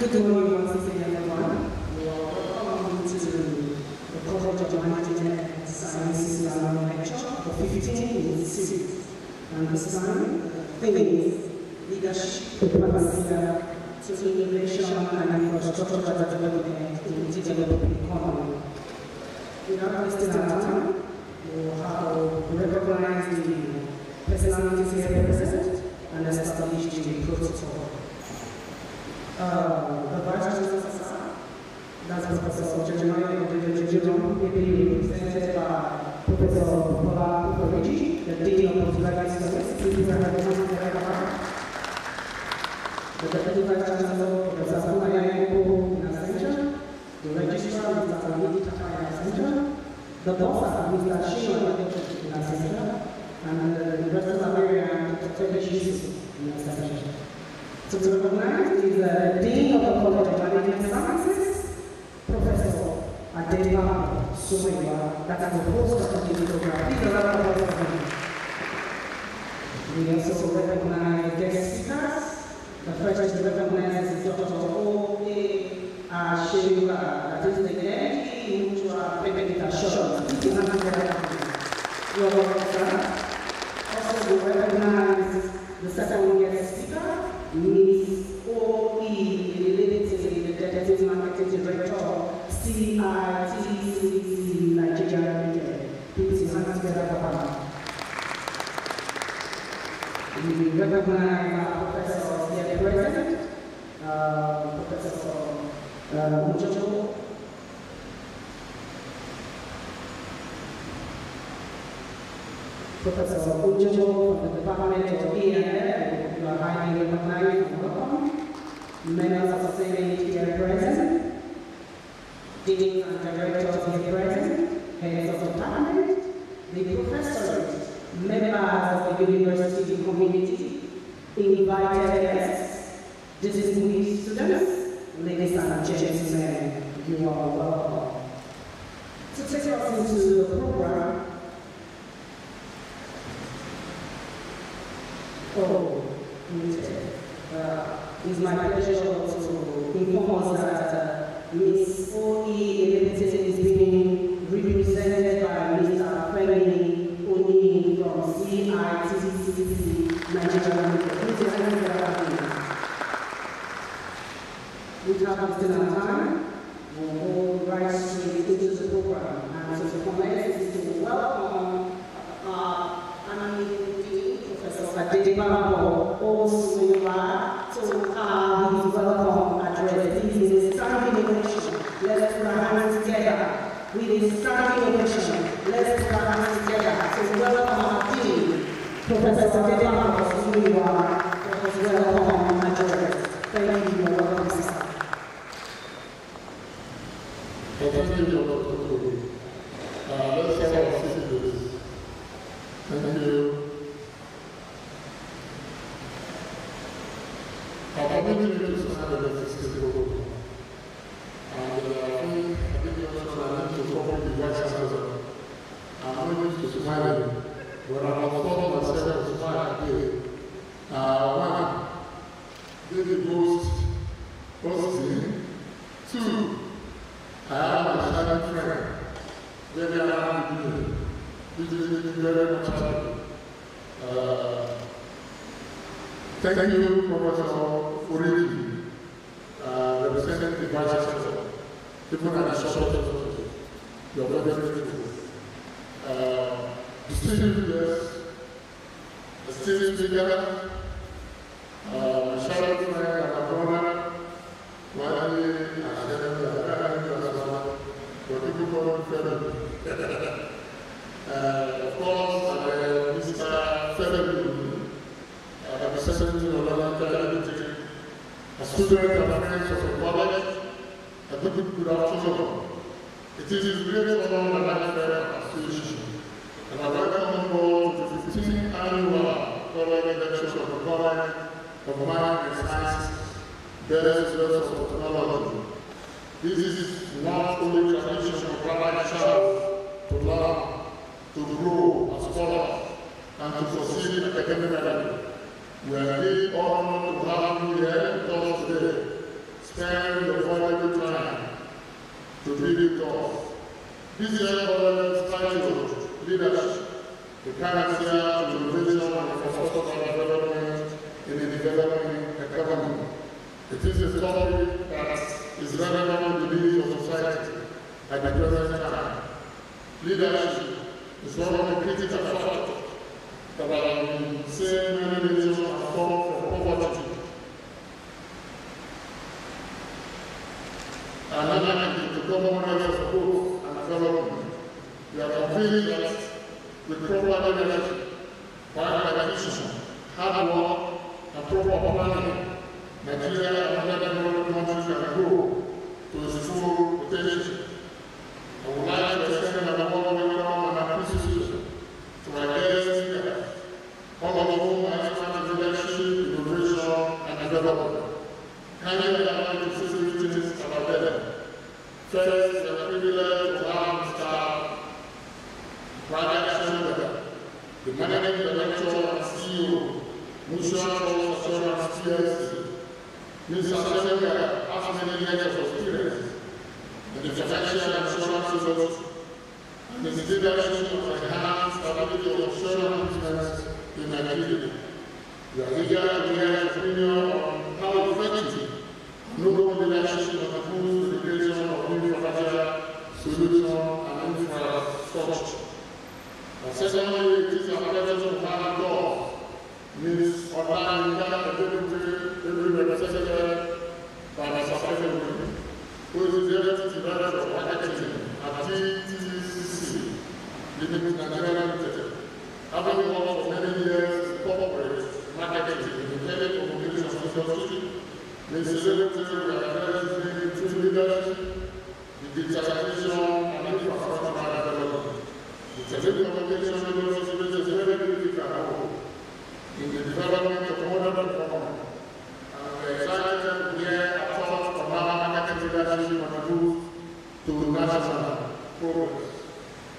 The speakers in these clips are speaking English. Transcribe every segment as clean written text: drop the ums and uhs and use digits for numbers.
Good morning once again, everyone. Welcome to the College of Management and Sciences lecture for 15 and this time, the theme is leadership, diplomacy to innovation and infrastructural development in the developing economy. Without wasting our time, we'll recognize the personalities here present and establish the protocol. The Vice Chancellor, that's Professor Jeremiah Odejojo, represented by Professor Bola Ukoreji, the Dean of Postgraduate Studies, the Deputy Vice Chancellor, Professor Funaya Eko in Ascension, the Registrar, Mr. Alamidi Taka in Ascension, the Boss, Mr. Shino in Ascension, and the University of America, Dr. Tebeshi in Ascension. So to recognize is the Dean of the College of Management Sciences, Professor Adeba Sumewa, that's the host of the program. Please allow us to we also recognize guest speakers. The first to recognize is Dr. O.A. Shewa, that is the energy which are Pepita Shaw. You're welcome, sir. Also we recognize the second guest speaker, Ms. O.E. the Deputy Marketing Director, CITCC Nigeria Limited. Please hand together for her. We recognize our professors here present, Professor Mujojo, Professor Ujojo from the Department of E&L, you are highly recognized and welcome. Members of the Senate here present, deans and directors here present, heads of department, the professors, members of the university community, invited guests, distinguished students, ladies and gentlemen, you are welcome. To take us into the program, it's my pleasure to inform us that Ms. O.E. is being represented by Mr. Femi Oni from CITCC Nigeria Limited. We have wasted our time. We'll go right straight into the program. And so to commence is to welcome Professor Adeba Osumewa to his welcome address. This is a standing ovation. Let's put our hands together. With a standing ovation, let's put our hands together. So welcome our Dean, Professor Adeba Osumewa, for his welcome address. Thank you, welcome, sister. Thank you, Dr. Let's start our citizens. Thank you. Our community is not a program. And I think you also need to support the Vice Chancellor. I'm not used to smiling, but I was taught myself to smile again. One, David Ghost, Austin. Two, I have my shining friend, very happy this is very much happy. Thank you, Professor Origi, representing the Vice Chancellor. People at the short you are very grateful. Distinguished guests, esteemed speaker, my shadow friend and my brother, Wally and of course, Mr. Federer, representing the a student and friends of the college, a good afternoon. It is a great honor that I fair association, and I welcome you all to the 15th annual college lecture of the College of Management and Sciences, Best of Technology. This is not only tradition of graduate to learn, to grow as scholars, and to succeed academically. We are really honored to have you here with us today. Spend This year government's title, leadership, the current year to innovation and infrastructure development in the developing economy. It is a topic that is relevant to the needs of society at the present time. Leadership is one of the critical factors that have been seen many nations have fallen from poverty. And the government of growth and development. We are convinced that with proper leadership, prioritization, hard work, and proper planning, Nigeria and other developing countries can grow to its full potential. I would like to extend our warm welcome and appreciation to our guests here, all of whom are experts in leadership, innovation, and development. Kindly allow me to say three things about them. First, we are privileged to have Mr. Brother Shenwega, the Managing Director and CEO, Mutual Assurance PLC. Mr. Shenwega has many years of experience in the financial insurance industry, and his leadership has enhanced stability of insurance business in Nigeria. We are eager to hear his opinion on how effective noble leadership contributes to the creation of new financial solutions and infrastructure. And secondly, it is a pleasure to have God, Ms. Olayinka Edebufe, represented by Mr. Femi, who is the Deputy Director of Marketing at TTCC, Limited Nigeria Limited. Having worked for many years in corporate marketing in the telecommunications industry, Ms. Edebufe represents through leadership, the digitalization and infrastructure development. The telecommunications industry plays a very critical role in the development of modern economy. And we are excited to hear our thoughts on how marketing leadership contributes to national progress.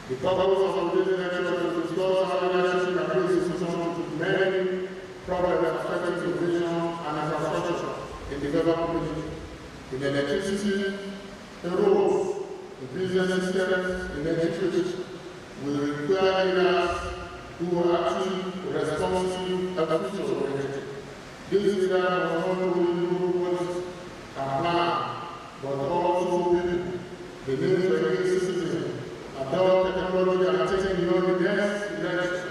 The purpose of today's lecture is to discuss how leadership can bring solutions to many problems affecting innovation and infrastructure in development, in electricity, in roads, in business systems, in education. We require leaders who are active, responsive, and future-oriented. These leaders must not only know what and plan, but also build the needs of every citizen, adopt technology and take beyond the next election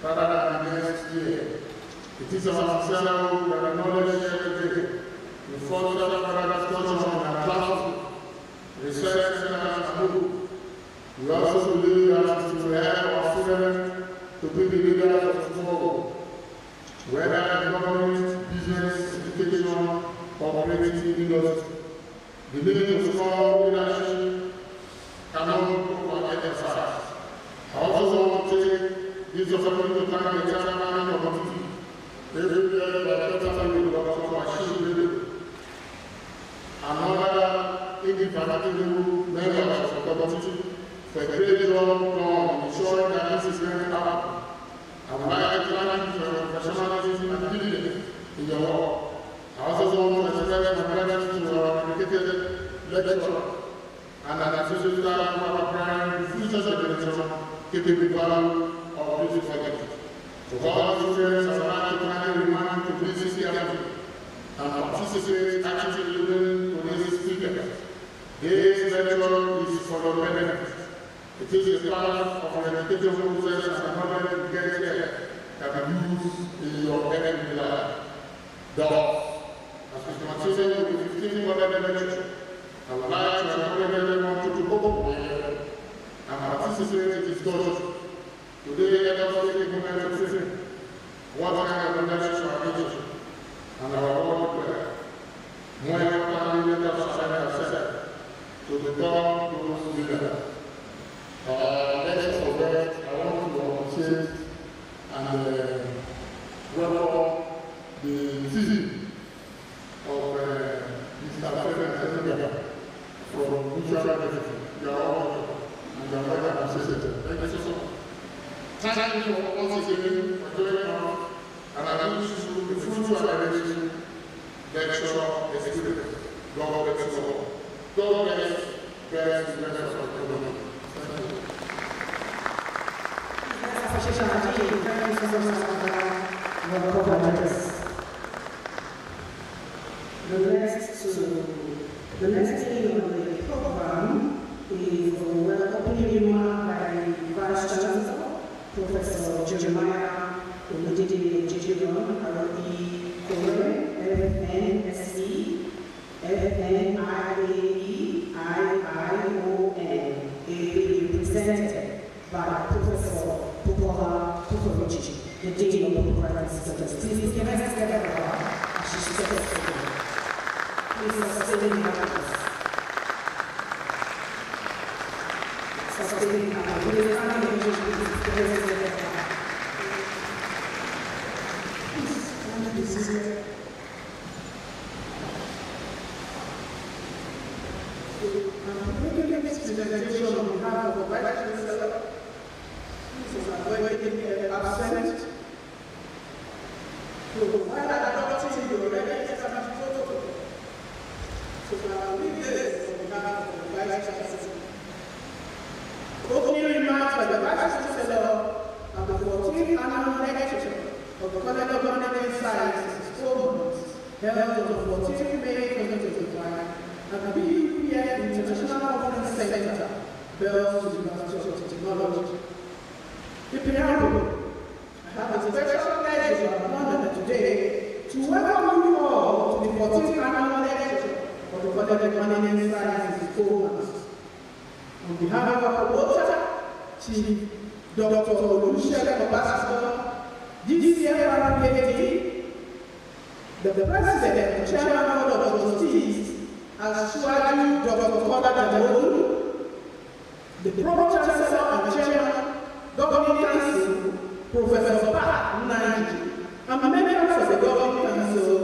rather than the next year. It is our sincere that the knowledge every day we foster further discussion on our classroom, research centers, and group. We also believe that it will help our students to be the leaders of tomorrow, whether in government, business, education, or creative industry. The need of strong leadership cannot be overemphasized. I also want to take this opportunity to thank the chairman of the committee, every year by Dr. Washington, and other indefatigable members of the committee for a great job done in ensuring that this is going to happen. I would like to thank you for your professionalism and diligence in your work. I also want to express my gratitude to our dedicated lecturer and an associate staff who are preparing the future generation keeping the value of this project. To all the students, I would like to kindly remind you to listen carefully and participate actively in today's speakers. This lecture is for your benefit. It is a part of an education process and knowledge you get here can be used in your everyday life. Thus, as we continue with the 15th lecture, I would like to encourage everyone to go and participate in this discussion. Today, let us take a moment to think what kind of leadership are we doing and our world prayer. More importantly, let us assign ourselves to become those leaders. Next of that, I want to appreciate and welcome the team of Mr. Femi from Mutual Benefit. You are all welcome and you are welcome appreciated. Thank you so much. Thank you for once again for joining us, and I wish you the fruitful and lecture experience. God bless you all. God bless the rest of the community. Thanks so much, The next thing on the program is a welcoming remark by the Vice Chancellor, Professor Jeremiah Oludide Ejejion, R.E. Kore, FNSE, FNIAE, IION, represented by Professor Popola Popovici, the Dean of Programming Studies. Please give us a together as she steps forward. Please sustain us. Sustain us. Please I'm making this presentation on behalf of the Vice Chancellor. This is avoiding absent. So while adopting the already established protocol, so I will leave this on behalf of the Vice Chancellor. Opening remarks by the Vice Chancellor of the 14th annual lecture of the College of Management Sciences, 4 months, held on the 14th May 2025 at the BUPS International Conference Center, Bells University of Technology. The preamble, I have a special pleasure and honor today to welcome you all to the 14th annual lecture of the College of Management Sciences, 4 months. On behalf of our promoter, Chief Dr. Olusegun Obasanjo, DCFR PhD, the President and Chairman of the Trustees, Asiwaju Dr. Kola Jabolu, the Pro-Chancellor and Chairman, Governing Council, Professor Pat Nnaji, and members of the Governing Council,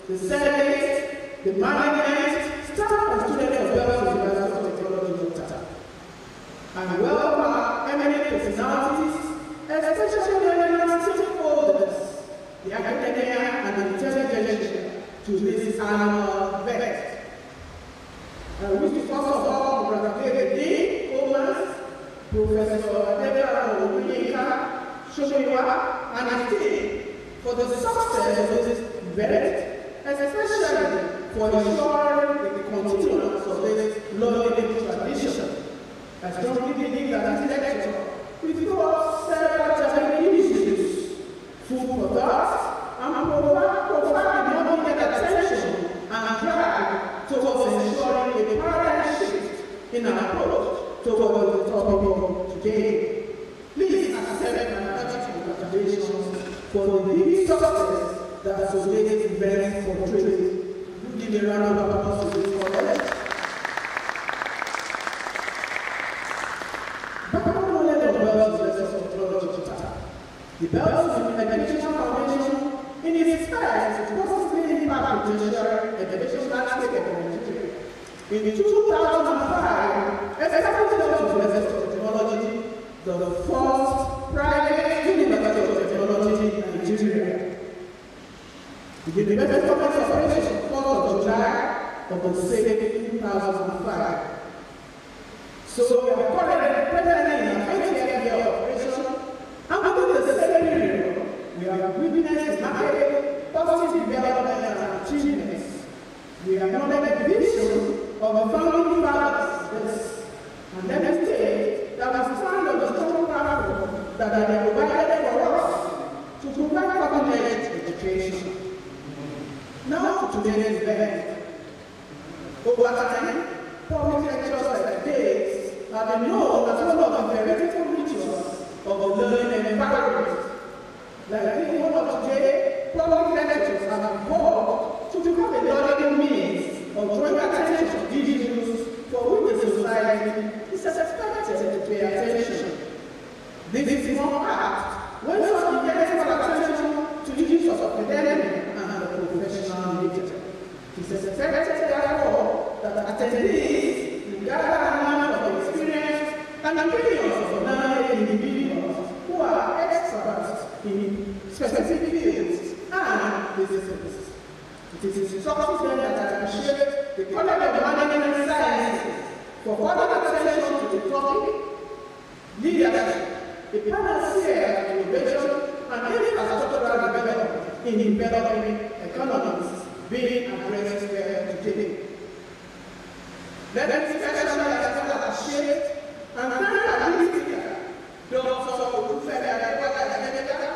the Senate, the management, staff and students of Bells University of Technology, Utah. And welcome our eminent personalities, especially the stakeholders, the academia and the intelligentsia to this annual event. I wish to first of all congratulate the Dean, Omas, Professor Deborah Onyeka Shomiwa, and his team for the success of this event, especially for ensuring the continuance of this learning tradition. I strongly believe that this lecture will cause several challenging issues, food for thought, and provide the needed attention and drive towards ensuring a paradigm shift in our approach towards the topic today. Please accept my hearty congratulations for the big success that today's event portrays. Give a round of applause to this college. The Bells Educational Foundation, in its effect, positively impact the tertiary education landscape of Nigeria. In 2005, established the University of Technology, the first private university of technology in Nigeria. The University of Operation 4th of July of the same 2005. So we are currently presently in our 20th year of operation, and within the same period, we have witnessed marked positive development and achievements. We acknowledge the vision of the founding fathers, and let me say that we stand on the strong platform that they provided for us to provide cutting-edge education. Now to today's event. Over time, public lectures like this have been known as one of the theoretical rituals of the learning environment. Like in one of today, public lectures have evolved to become a learning means of drawing attention to issues for which the society is expected to pay attention. This is one part when some begins to attention to issues of academic and the professional nature. It is expected, therefore, that attendees gather a number of experience and opinions of learning individuals who are experts in specific fields and disciplines. It is instructive that I appreciate the College of Management Sciences for further attention to the topic, leadership, a panacea of innovation, and infrastructural development in developing economies being addressed here today. Let me especially appreciate and thank our speaker, Dr. Olufemi Adekoya,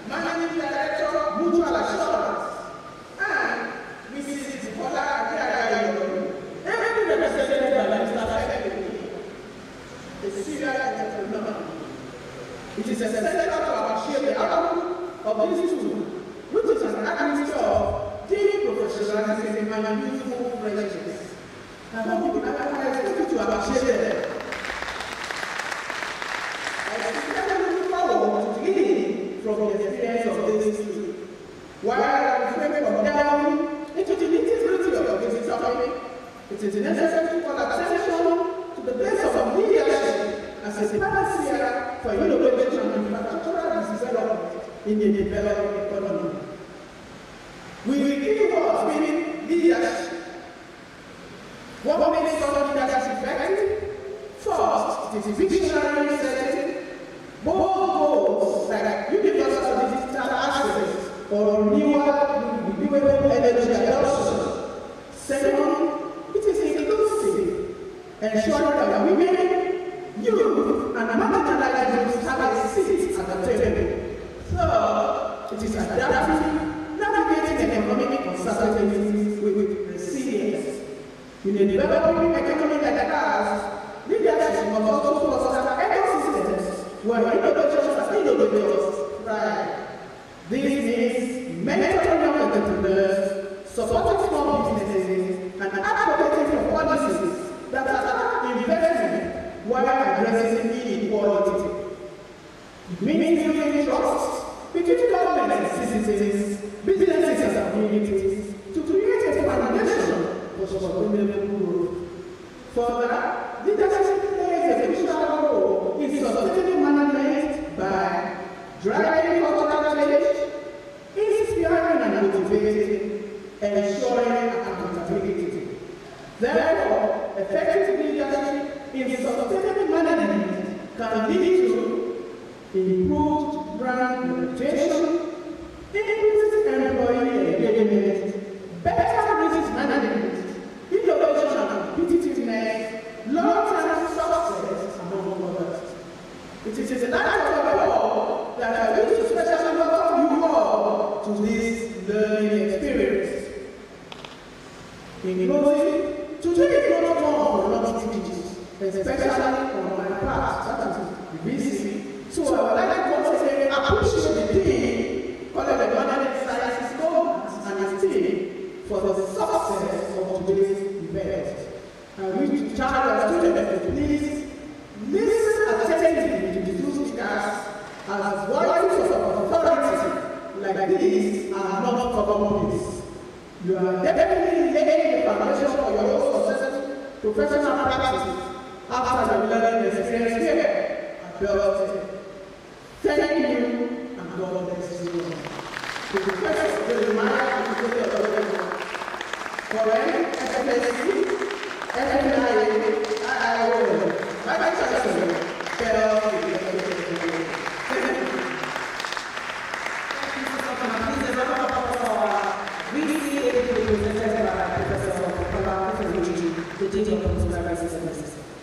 Managing Director, Mutual Assurance, and Mrs. Bola Adekoya, every represented by Mr. Femi, a serious entrepreneur. It is essential to appreciate the outcome of this tool, which is an admixture of daily professionalism and youthful friendships. I expect you to appreciate them. I especially look forward to gaining from the experience of this tool. While I refrain from delving into the nitty-gritty of this topic, it is necessary to call attention to the place of leadership as a panacea for innovation and infrastructural development in the developing economy. We will keep on speaking leadership. What makes such leadership effective? First, it is visionary setting, bold goals like universal digital access or renewable energy adoption. Second, it is inclusive, ensuring that women, youth, and marginalized groups have a seat at the table. Third, it is adapting, navigating economic uncertainties with resilience. In a developing economy like ours, leadership must also foster ecosystems where innovators and innovators thrive. This means mentoring young entrepreneurs, supporting small businesses, and advocating for policies that attract investment while addressing inequality. It means building trust between government and citizens, businesses and communities to create a foundation for sustainable growth. Further, leadership plays a crucial role in sustaining management by driving cultural change, inspiring and motivating, ensuring accountability. Therefore, effective leadership in sustainable management can lead to improved brand reputation, increased employee engagement, better business management, innovation and competitiveness, long-term success, among others. It is a light of the world that I wish to specially welcome you all to this learning experience. In closing, today is not more of a lot of teachings, especially on my part, that is busy. So I would like to say appreciate the team, College of Management Sciences Government and its team for the success of today's event. I wish to charge our students to please listen attentively to the two speakers as voices of authority like these are not commonplace. You are definitely laying the foundation for your own successful professional practice after the learning experience here at Belton. Thank you and God bless you. The request of the reminder to the authority for FFSC, FFIA, IIO, my chancellor,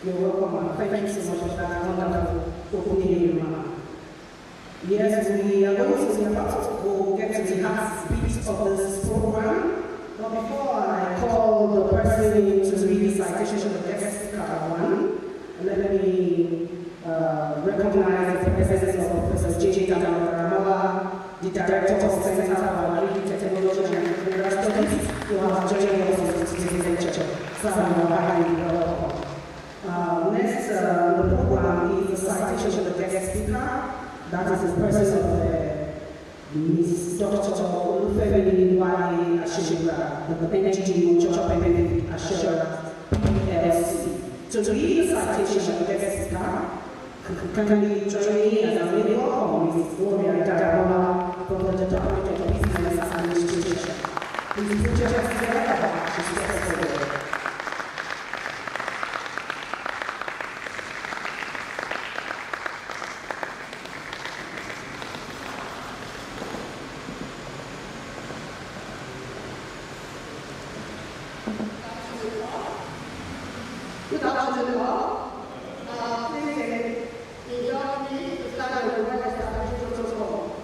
You're welcome. Thank you so much for that wonderful opening remark. Yes, we are going to be about to go get to the last bit of this program. But before I call the person to read the citation of guest speaker one, let me recognize the presence of Professor J.J. Damawa, the Director of the Center for Marine Technology and Rural Studies, who have joined us in today's lecture. So I'm welcome. Next, the program is the citation of the guest speaker. That is the presence of Ms. Dr. Olufemi Ashura, the NGO Mutual Payment Assurance PLC. So to read the citation of the guest speaker, kindly join me as a really welcome Ms. Gloria Daramola from the Department of Business Administration. Please put yourself together. She's secretary. Good afternoon, all. Please indulge me to start with the well-established protocol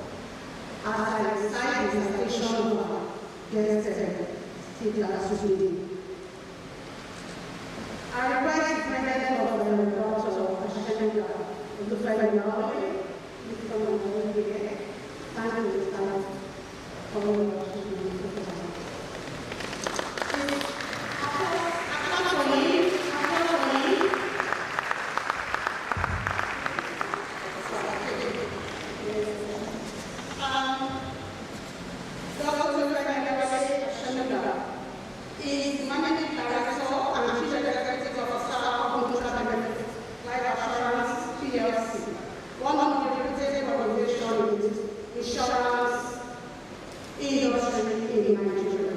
as I recite the dissertation of guest Steve Lasudi. I request the President of the Dr. Ashenda of the Federal Government, Mr. Mwangi, and the staff of the Washington. Is Managing Director and Chief Executive Officer of Computer Benefits Life Assurance PLC, one of the representative organizations in insurance industry in Nigeria.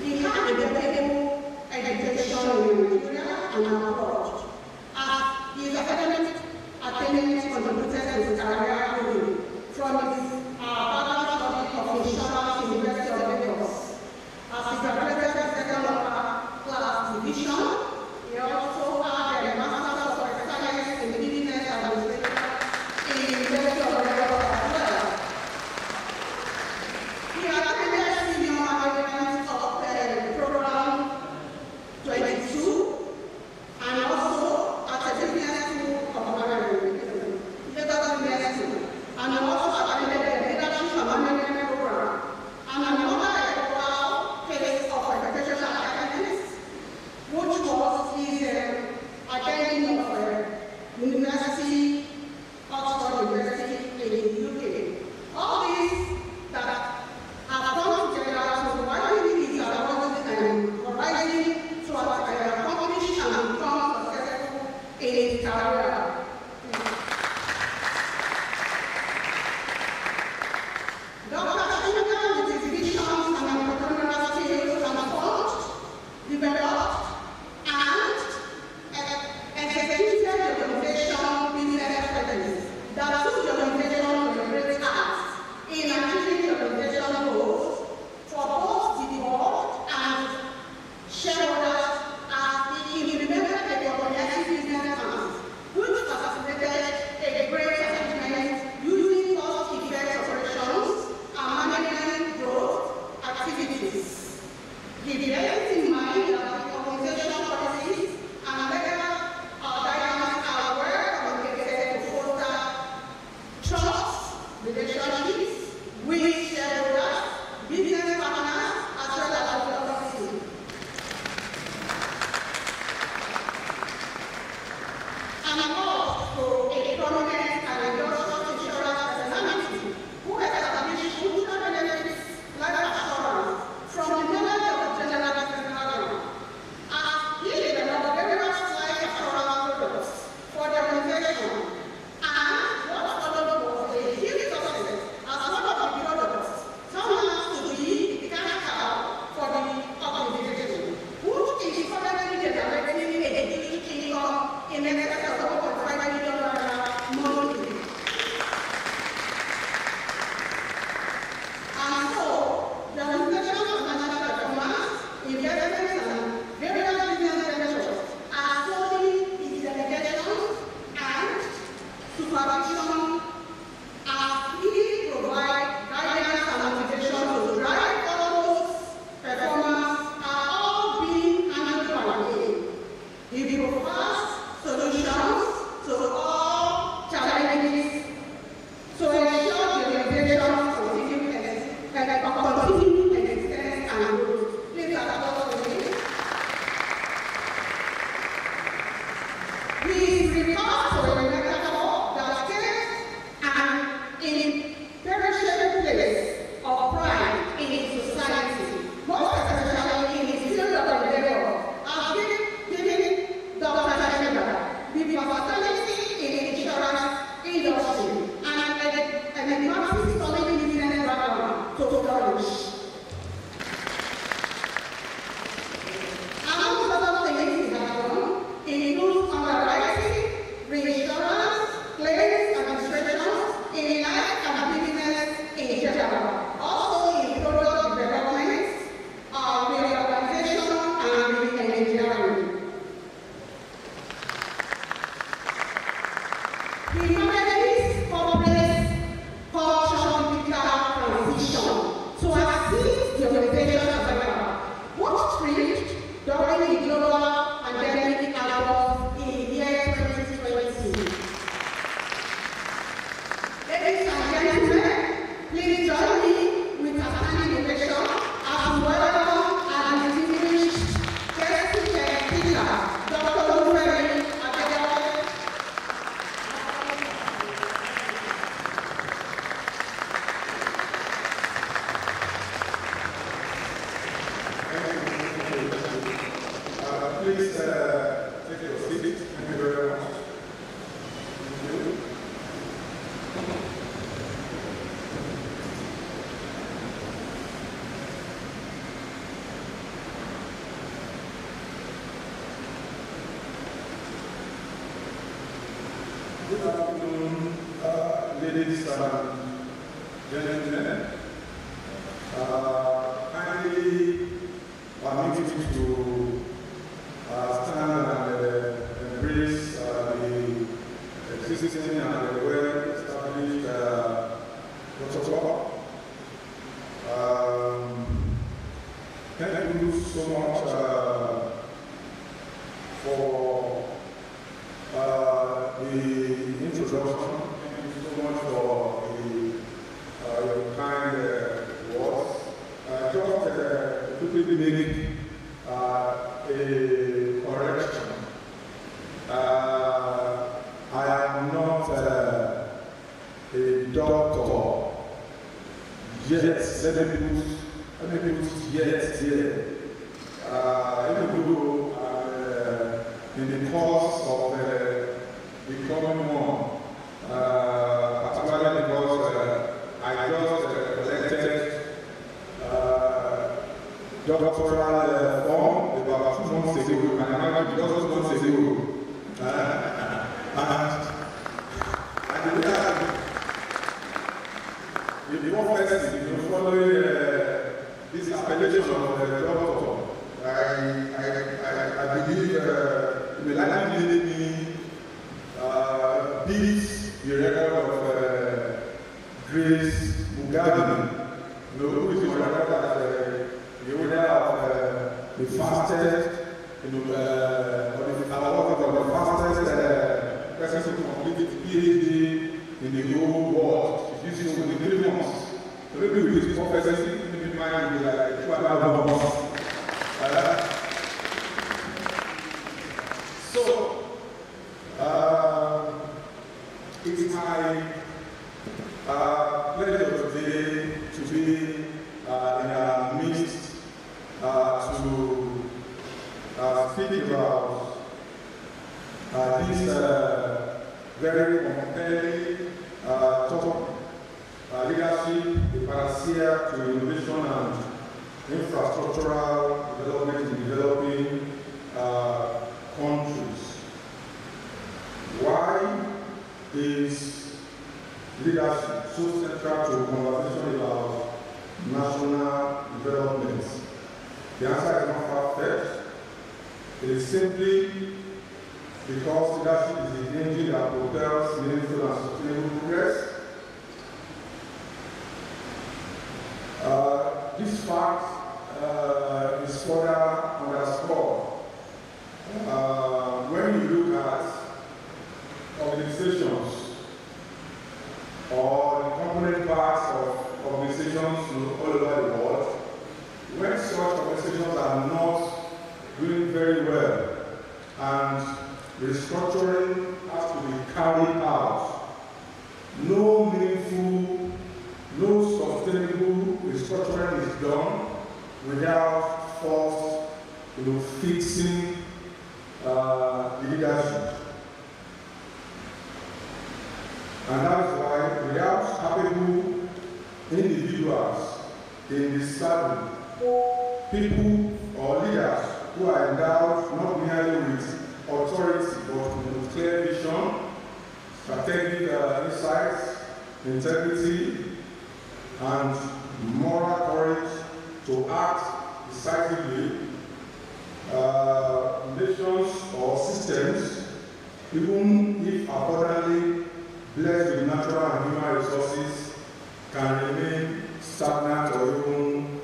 He had a valuable education in Nigeria and abroad, as his academic attainment contributed to his career growing from his bachelor's study of insurance in the University of Lagos. As he graduated the second class division, he also had a Master's of Science in Business Administration in the University of Lagos as well. He attended senior management of the program 22 and also at a business school during the global pandemic outbreak in the year 2020. Ladies and gentlemen, please join me with a standing ovation as well as the distinguished guest speaker, Dr. Olufemi Adebayo. Please take your seat. Thank you very much. Thank you. Good afternoon, ladies and gentlemen. Kindly permit me to stand and embrace the existing and well-established protocol. Thank you so much for the introduction. Thank you so much for your kind words. Just quickly make a correction. I am not a doctor yet. Let me put yet here. Even though in the course of becoming one, particularly because I just collected doctoral form about 2 months ago, and I might be just 2 months ago. And the prophecy, following this appellation of the doctor, I believe it will likely make me beat the record of Grace Mugabe, who is the record as the owner of the fastest, the fastest person to complete PhD in the whole world. She's using only 3 months. So maybe with this prophecy, maybe mine will be like 2.5 months. It's my pleasure today to be in our midst to speak about this very compelling topic, leadership, the panacea to innovation and infrastructural development in developing countries. Why is leadership so central to a conversation about national development? The answer is not far-fetched. It is simply because leadership is the engine that propels meaningful and sustainable progress. This fact is further underscored when you look at organizations or the component parts of organizations all over the world. When such organizations are not doing very well and restructuring has to be carried out, no meaningful, no sustainable restructuring is done without first fixing the leadership. And that is why without capable individuals in the saddle, people or leaders who are endowed not merely with authority but with clear vision, strategic insights, integrity, and moral courage to act decisively, nations or systems, even if abundantly blessed with natural and human resources, can remain stagnant or even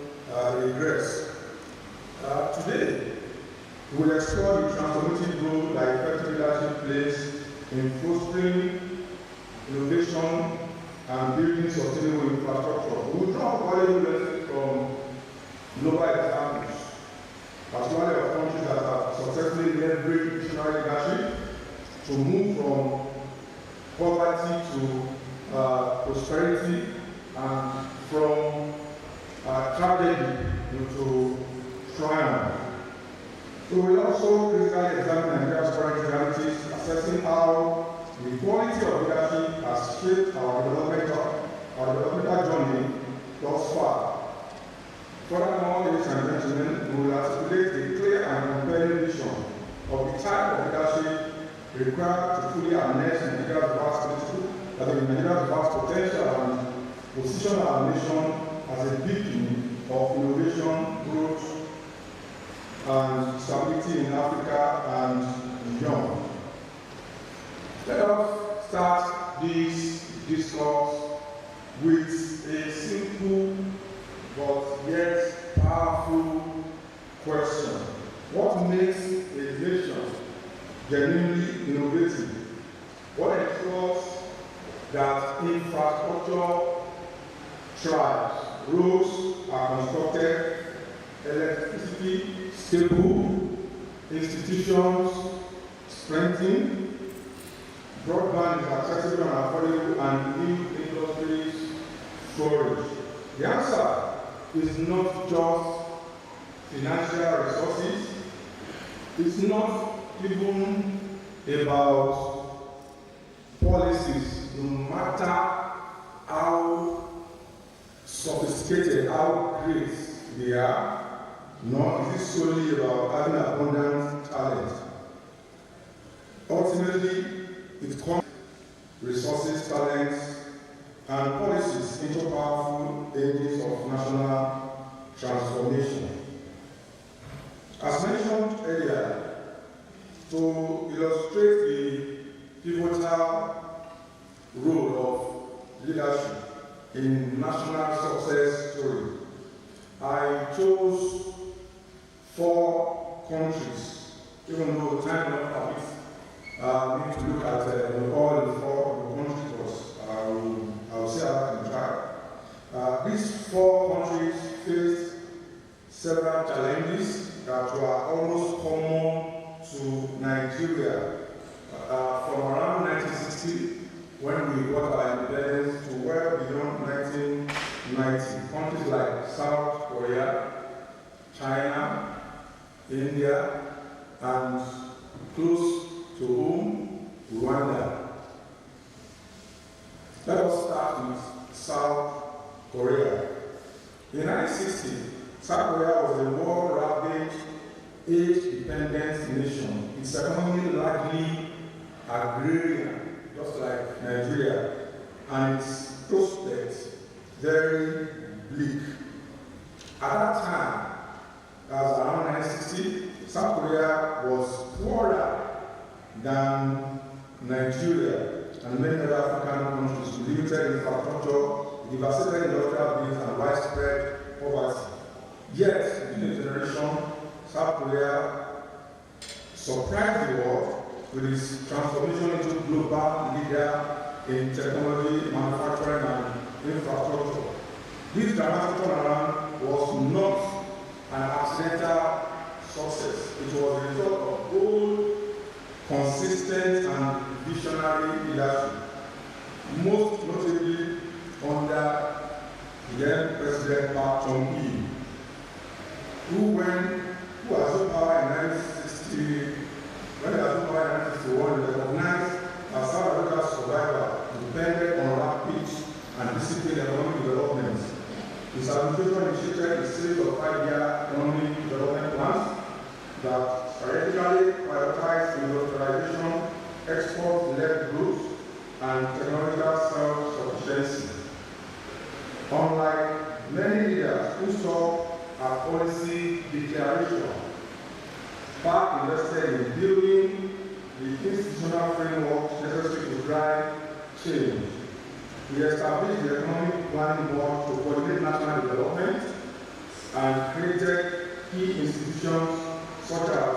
regress. Today, We will explore the transformative role that effective leadership plays in fostering innovation and building sustainable infrastructure. We will draw valuable lessons from global examples, particularly of countries that have successfully leveraged visionary leadership to move from poverty to prosperity and from tragedy to triumph. We will also critically examine Nigeria's current realities, assessing how the quality of leadership has shaped our developmental journey thus far. Furthermore, ladies and gentlemen, we will articulate a clear and compelling vision of the type of leadership required to fully harness Nigeria's vast potential and position our nation as a beacon of innovation, growth, and stability in Africa and beyond. Let us start this discourse with a simple but yet powerful question. What makes a nation genuinely innovative? What ensures that infrastructure thrives, roads are constructed, electricity stable, institutions strengthened, broadband is accessible and affordable, and new industries flourish? The answer is not just financial resources. It's not even about policies, no matter how sophisticated, how great they are, nor is it solely about having abundant talent. Ultimately, it comes resources, talents, and policies into powerful engines of national transformation. As mentioned earlier, to illustrate the pivotal role of leadership in national success story, I chose 4 countries, even though time not permits me to look at all the 4 countries, but I'll see how I can try. These 4 countries faced several challenges that were almost common to Nigeria from around 1960, when we got our independence, to well beyond 1990. Countries like South Korea, China, India, and close to home, Rwanda. Let us start with South Korea. In 1960, South Korea was a war-ravaged, age-dependent nation. Its economy largely agrarian, just like Nigeria, and its prospects very bleak. At that time, as around 1960, South Korea was poorer than Nigeria and many other African countries with limited infrastructure, devastated industrial base, and widespread poverty. Yet, within a generation, South Korea surprised the world with its transformation into global leader in technology, manufacturing, and infrastructure. This dramatic turnaround was not an accidental success. It was a result of bold, consistent, and visionary leadership, most notably under then President Park Chung-hee, who assumed power in 1960, when he assumed power in 1961, recognized as South Africa's survival depended on rapid and disciplined economic development. His administration initiated a series of 5-year economic development plans that strategically prioritized industrialization, export-led growth, and technological self-sufficiency. Unlike many leaders who saw a policy declaration, Park invested in building the institutional framework necessary to drive change. He established the Economic Planning Board to coordinate national development and created key institutions such as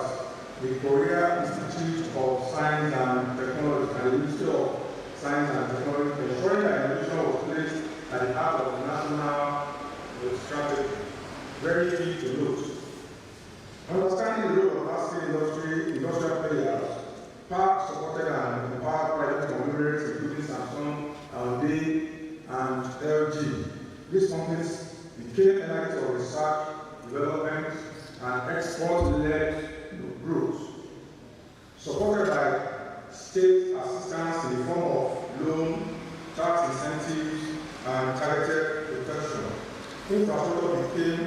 the Korea Institute of Science and Technology and the Ministry of Science and Technology, ensuring that innovation was placed at the heart of the national strategy. Very key to note. Understanding the role of large-scale industrial players, PAC supported and empowered private conglomerates including Samsung, Hyundai, and LG. These companies became energies of research, development, and export-led growth, supported by state assistance in the form of loan, tax incentives, and targeted protection. Infrastructure became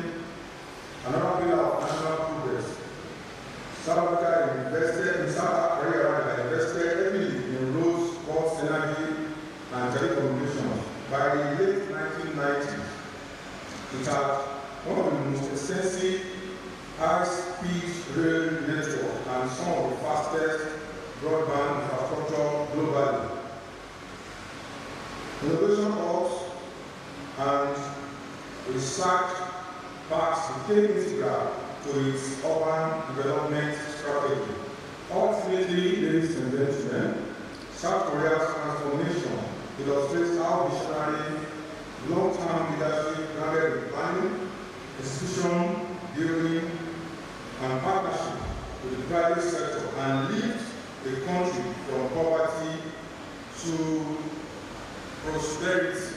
another pillar of national progress. South Africa invested in South Korea invested heavily in roads, ports, energy, and telecommunications. By the late 1990s, it had one of the most extensive high-speed rail network and some of the fastest broadband infrastructure globally. Innovation hubs and research parks became integral to its urban development strategy. Ultimately, ladies and gentlemen, South Korea's transformation illustrates how visionary, long-term leadership grounded in planning, institution building, and partnership with the private sector and lift the country from poverty to prosperity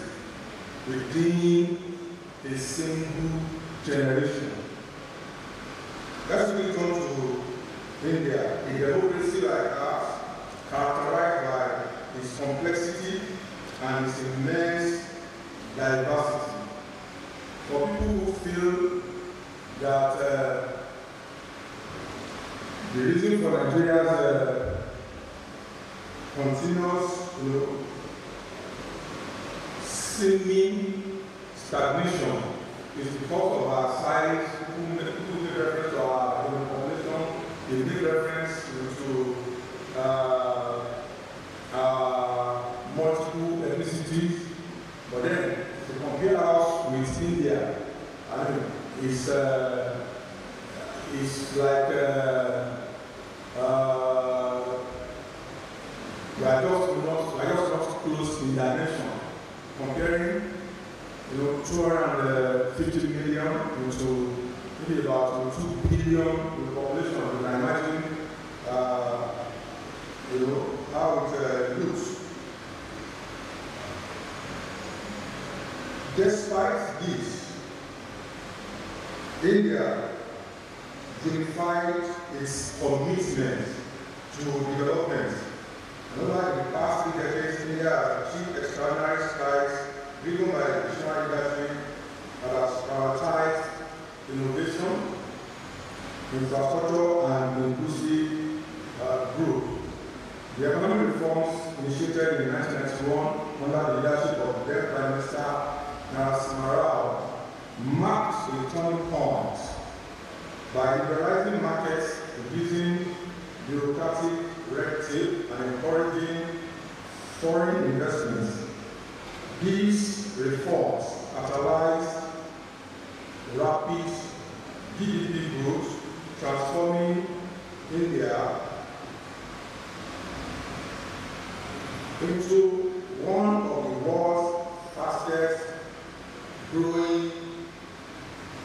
within a single generation. Let's move on to India, a democracy like ours, characterized by its complexity and its immense diversity. For people who feel that the reason for Nigeria's continuous seeming stagnation is because of our size, who make reference to our population, they make reference to multiple ethnicities, but then to compare us with India, I mean, it's like we are just not close in dimension. Comparing, 250 million into maybe about 2 billion in the population, you can imagine, how it looks. Despite this, India unified its commitment to development. Unlike the past 3 decades, India has achieved extraordinary strides driven by the visionary leadership that has prioritized innovation, infrastructure, and inclusive growth. The economic reforms initiated in 1991 under the leadership of then Prime Minister Narasimha Rao marked a turning point by liberalizing markets, reducing bureaucratic red tape, and encouraging foreign investments. These reforms catalyzed rapid GDP growth, transforming India into one of the world's fastest growing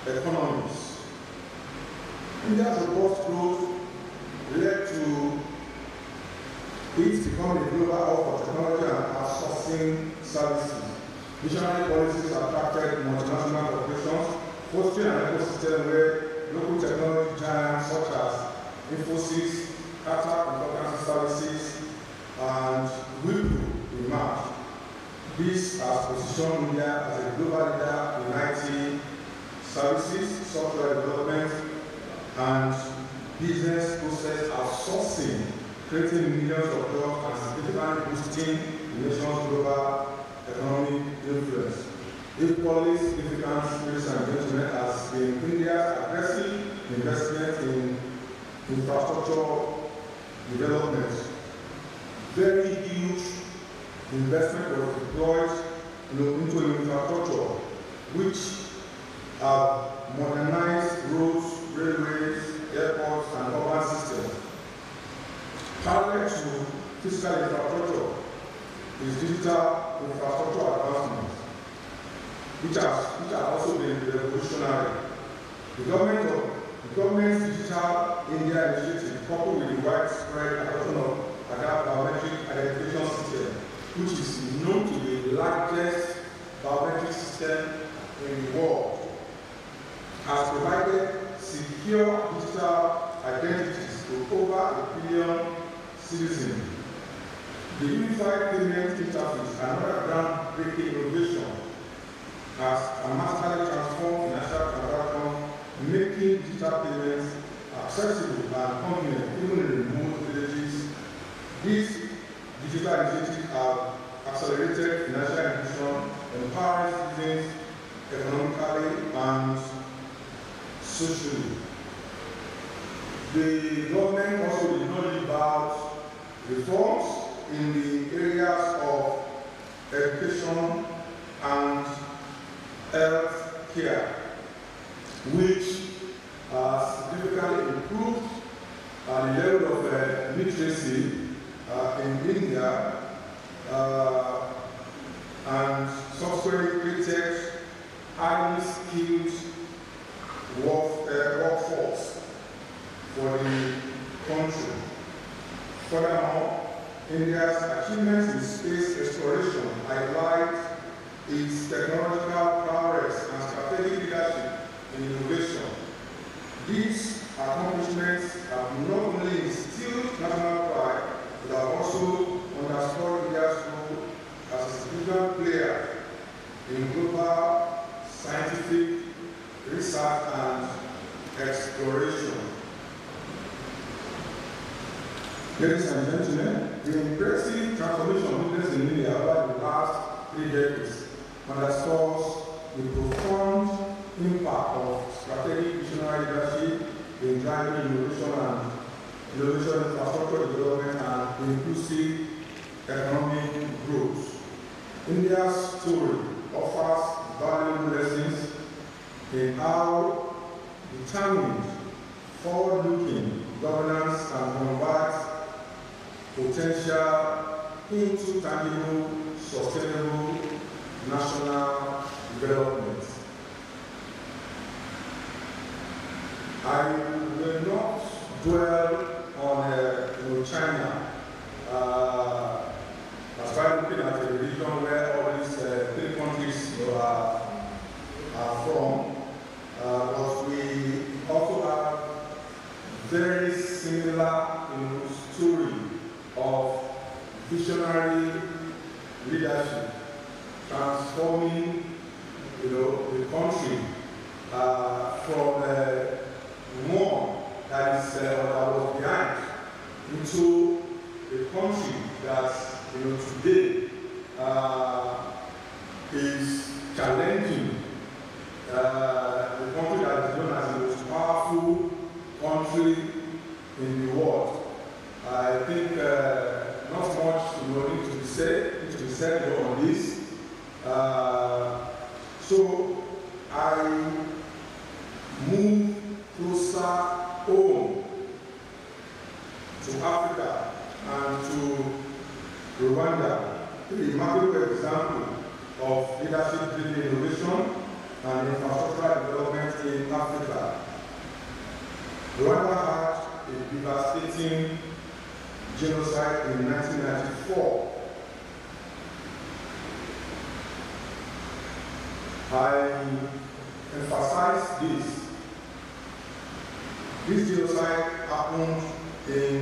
economies. India's robust growth led to it becoming a global hub for technology and outsourcing services. Visionary policies attracted multinational corporations, fostering an ecosystem where local technology giants such as Infosys, Tata Consultancy Services, and Wipro emerged. This has positioned India as a global leader in IT services, software development, and business process outsourcing, creating millions of jobs and significantly boosting the nation's global economic influence. Equally significant, ladies and gentlemen, has been India's aggressive investment in infrastructure development. Very huge investment was deployed into infrastructure, which have modernized roads, railways, airports, and urban systems. digital infrastructure advancements, which have also been revolutionary. The government's Digital India initiative, coupled with the widespread adoption of Aadhaar biometric identification system, which is known to be the largest biometric system in the world, has provided secure digital identities to over 1 billion citizens. The Unified Payment Interface, another groundbreaking innovation, has dramatically transformed financial transactions, making digital payments accessible and convenient even in remote villages. These digital initiatives have accelerated financial inclusion, empowering citizens economically and socially. The government also did not leave out reforms in the areas of education and health care, which significantly improved the level of literacy in India and subsequently created highly skilled workforce for the country. Furthermore, India's achievements in space exploration highlight its technological prowess and strategic leadership in innovation. These accomplishments have not only instilled national pride, but have also underscored India's role as a significant player in global scientific research and exploration. Ladies and gentlemen, the impressive transformation of business in India over the last 3 decades underscores the profound impact of strategic visionary leadership in driving innovation infrastructure development, and inclusive economic growth. India's story offers valuable lessons in how determined, forward-looking governance can convert potential into tangible, sustainable national development. I will not dwell on China as far as looking at the region where all these 3 countries are from, but we also have very similar story of visionary leadership transforming the country from one that was behind into a country that today is challenging the country that is known as the most powerful country in the world. I think not much needs to be said on this. So I move closer home to Africa and to Rwanda, a remarkable example of leadership-driven innovation and infrastructural development in Africa. Rwanda had a devastating genocide in 1994. I emphasize this. This genocide happened in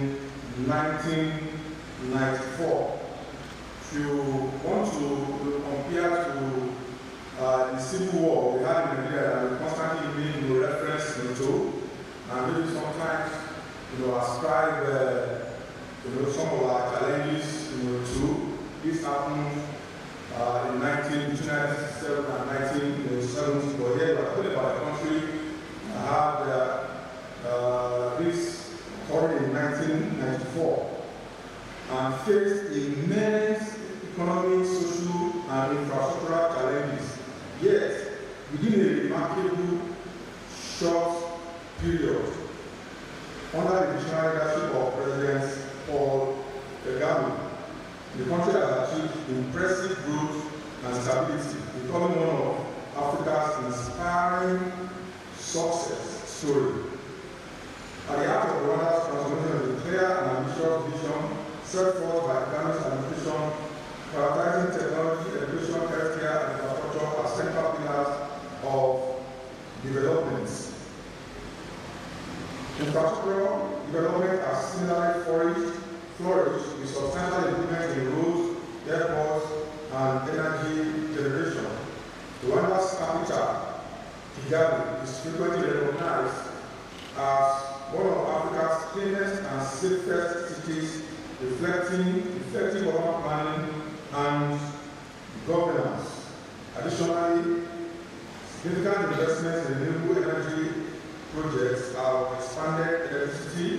1994. If you want to compare to the civil war we had in Nigeria that we constantly need reference to, and maybe sometimes ascribe some of our challenges to. This happened in 1967 and 1970, but here we're talking about a country that had this occurred in 1994 and faced immense economic, social, and infrastructural challenges. Yet, within a remarkable short period, under the visionary leadership of President Paul Kagame, the country has achieved impressive growth and stability, becoming one of Africa's inspiring success story. At the heart of Rwanda's transformation is a clear and ambitious vision set forth by Kagame administration, prioritizing technology, education, healthcare, and infrastructure as central pillars of development. Infrastructural development has similarly flourished with substantial improvements in roads, airports, and energy generation. Rwanda's capital, Kigali, is frequently recognized as one of Africa's cleanest and safest cities, reflecting effective urban planning and governance. Additionally, significant investments in renewable energy projects have expanded electricity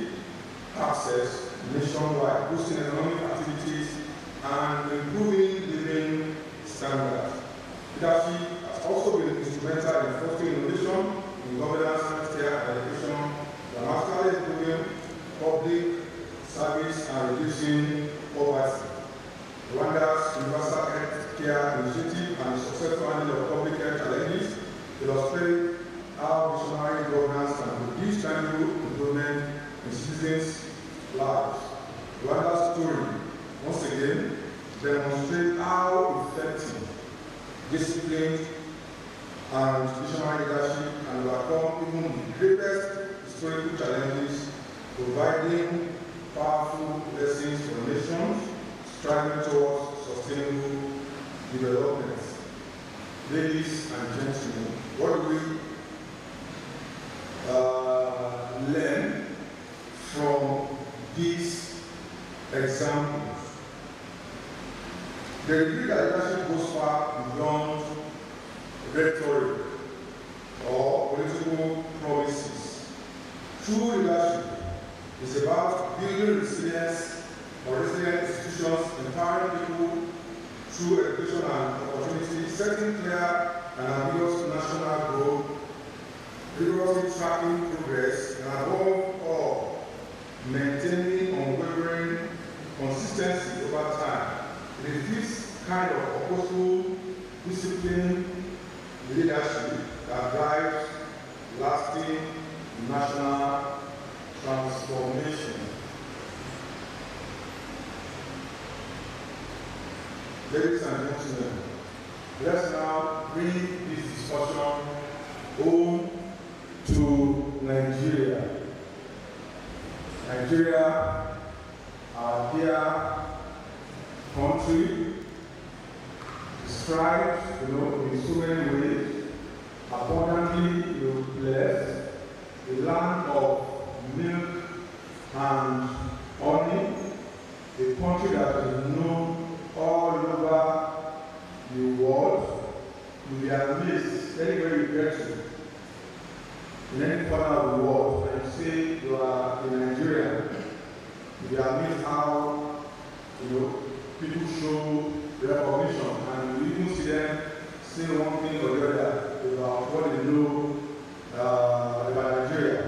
access nationwide, boosting economic activities and improving living standards. Leadership has also been instrumental in fostering innovation in governance, healthcare, and education, dramatically improving public service and reducing poverty. Rwanda's universal healthcare initiative and successful handling of public health challenges illustrate how visionary governance can produce tangible improvement in citizens' lives. Rwanda's story, once again, demonstrates how effective, disciplined, and visionary leadership can overcome even the greatest historical challenges, providing powerful lessons for nations striving towards sustainable development. Ladies and gentlemen, what do we learn from these examples? The reveal that leadership goes far beyond rhetoric or political promises. True leadership is about building resilience or resilient institutions, empowering people through education and opportunity, setting clear and ambiguous national goals, rigorously tracking progress, and above all, maintaining unwavering consistency over time. It is this kind of purposeful, disciplined leadership that drives lasting national transformation. Ladies and gentlemen, let's now bring this discussion home to Nigeria. Nigeria, our dear country, described, in so many ways, abundantly blessed, a land of milk and honey, a country that is known all over the world. You will be amazed anywhere you get to, in any corner of the world, and you say you are in Nigeria, you will be amazed how people show recognition, and you even see them saying one thing or the other about what they know about Nigeria.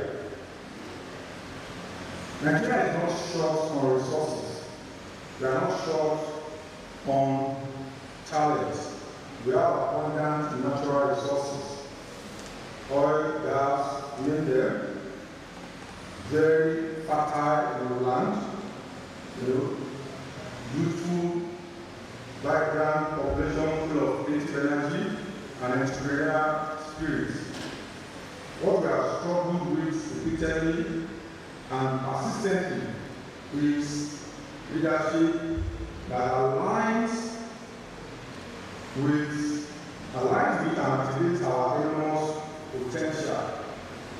Nigeria is not short on resources. We are not short on talent. We have abundant natural resources. Oil, gas, wind there. Very fertile in the land. Youthful, vibrant population full of creative energy and entrepreneurial spirit. What we have struggled with repeatedly and persistently is leadership that aligns with and activates our enormous potential.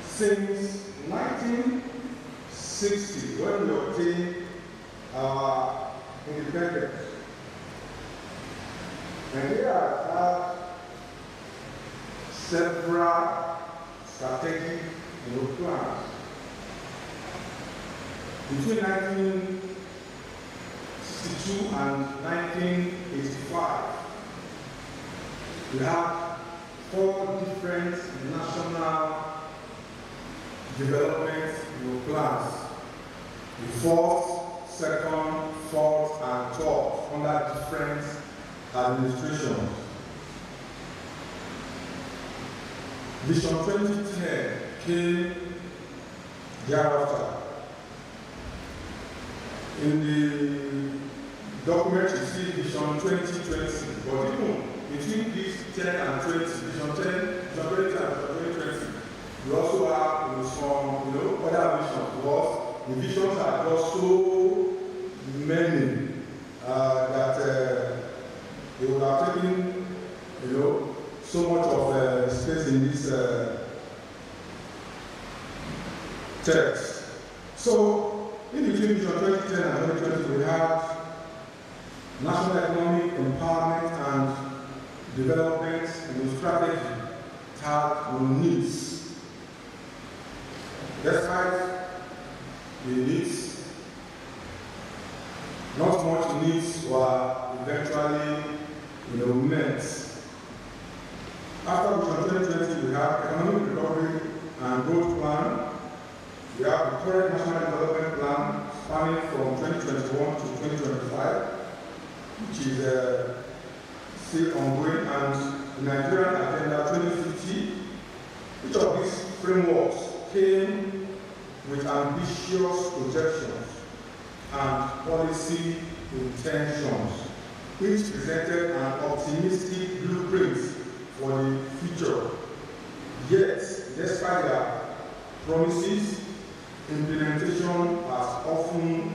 Since 1960, when we obtained our independence, Nigeria has had several strategic plans. Between 1962 and 1985, we had 4 different national development plans. The first second, fourth, and 12 under different administrations. Vision 2010 came thereafter. In the document you see Vision 2020, but even between these 10 and 20, Vision 10, Vision 20 and Vision 2020, we also have some other visions, because the visions are just so many that they would have taken so much of space in this text. So, in between Vision 2010 and 2020, we have national economic empowerment and development strategy tagged needs. Despite the needs, not much needs were eventually met. After Vision 2020, we have economic recovery and growth plan. We have the current national development plan spanning from 2021 to 2025, which is still ongoing, and the Nigerian Agenda 2050. Each of these frameworks came with ambitious projections and policy intentions, which presented an optimistic blueprint for the future. Yet, despite their promises, implementation has often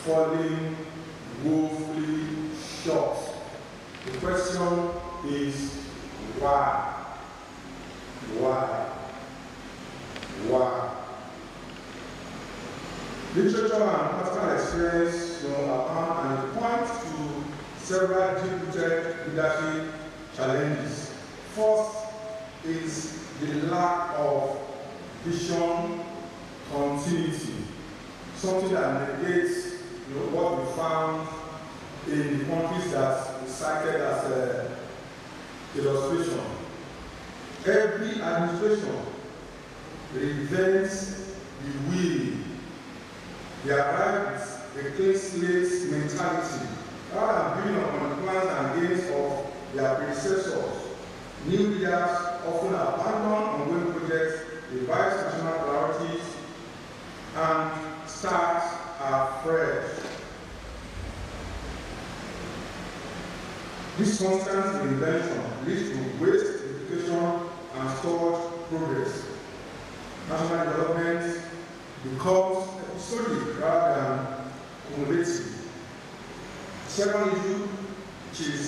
fallen woefully short. The question is why? Why? Literature and personal experience account and point to several deep-rooted leadership challenges. First is the lack of vision continuity, something that negates what we found in the countries that we cited as illustration. Every administration reinvents the wheel. They arrive with a clean slate mentality, rather than building upon the plans and gains of their predecessors. New leaders often abandon ongoing projects, revise national priorities, and start afresh. This constant reinvention leads to waste, duplication, and stalled progress. National development becomes episodic rather than cumulative. Second issue, which is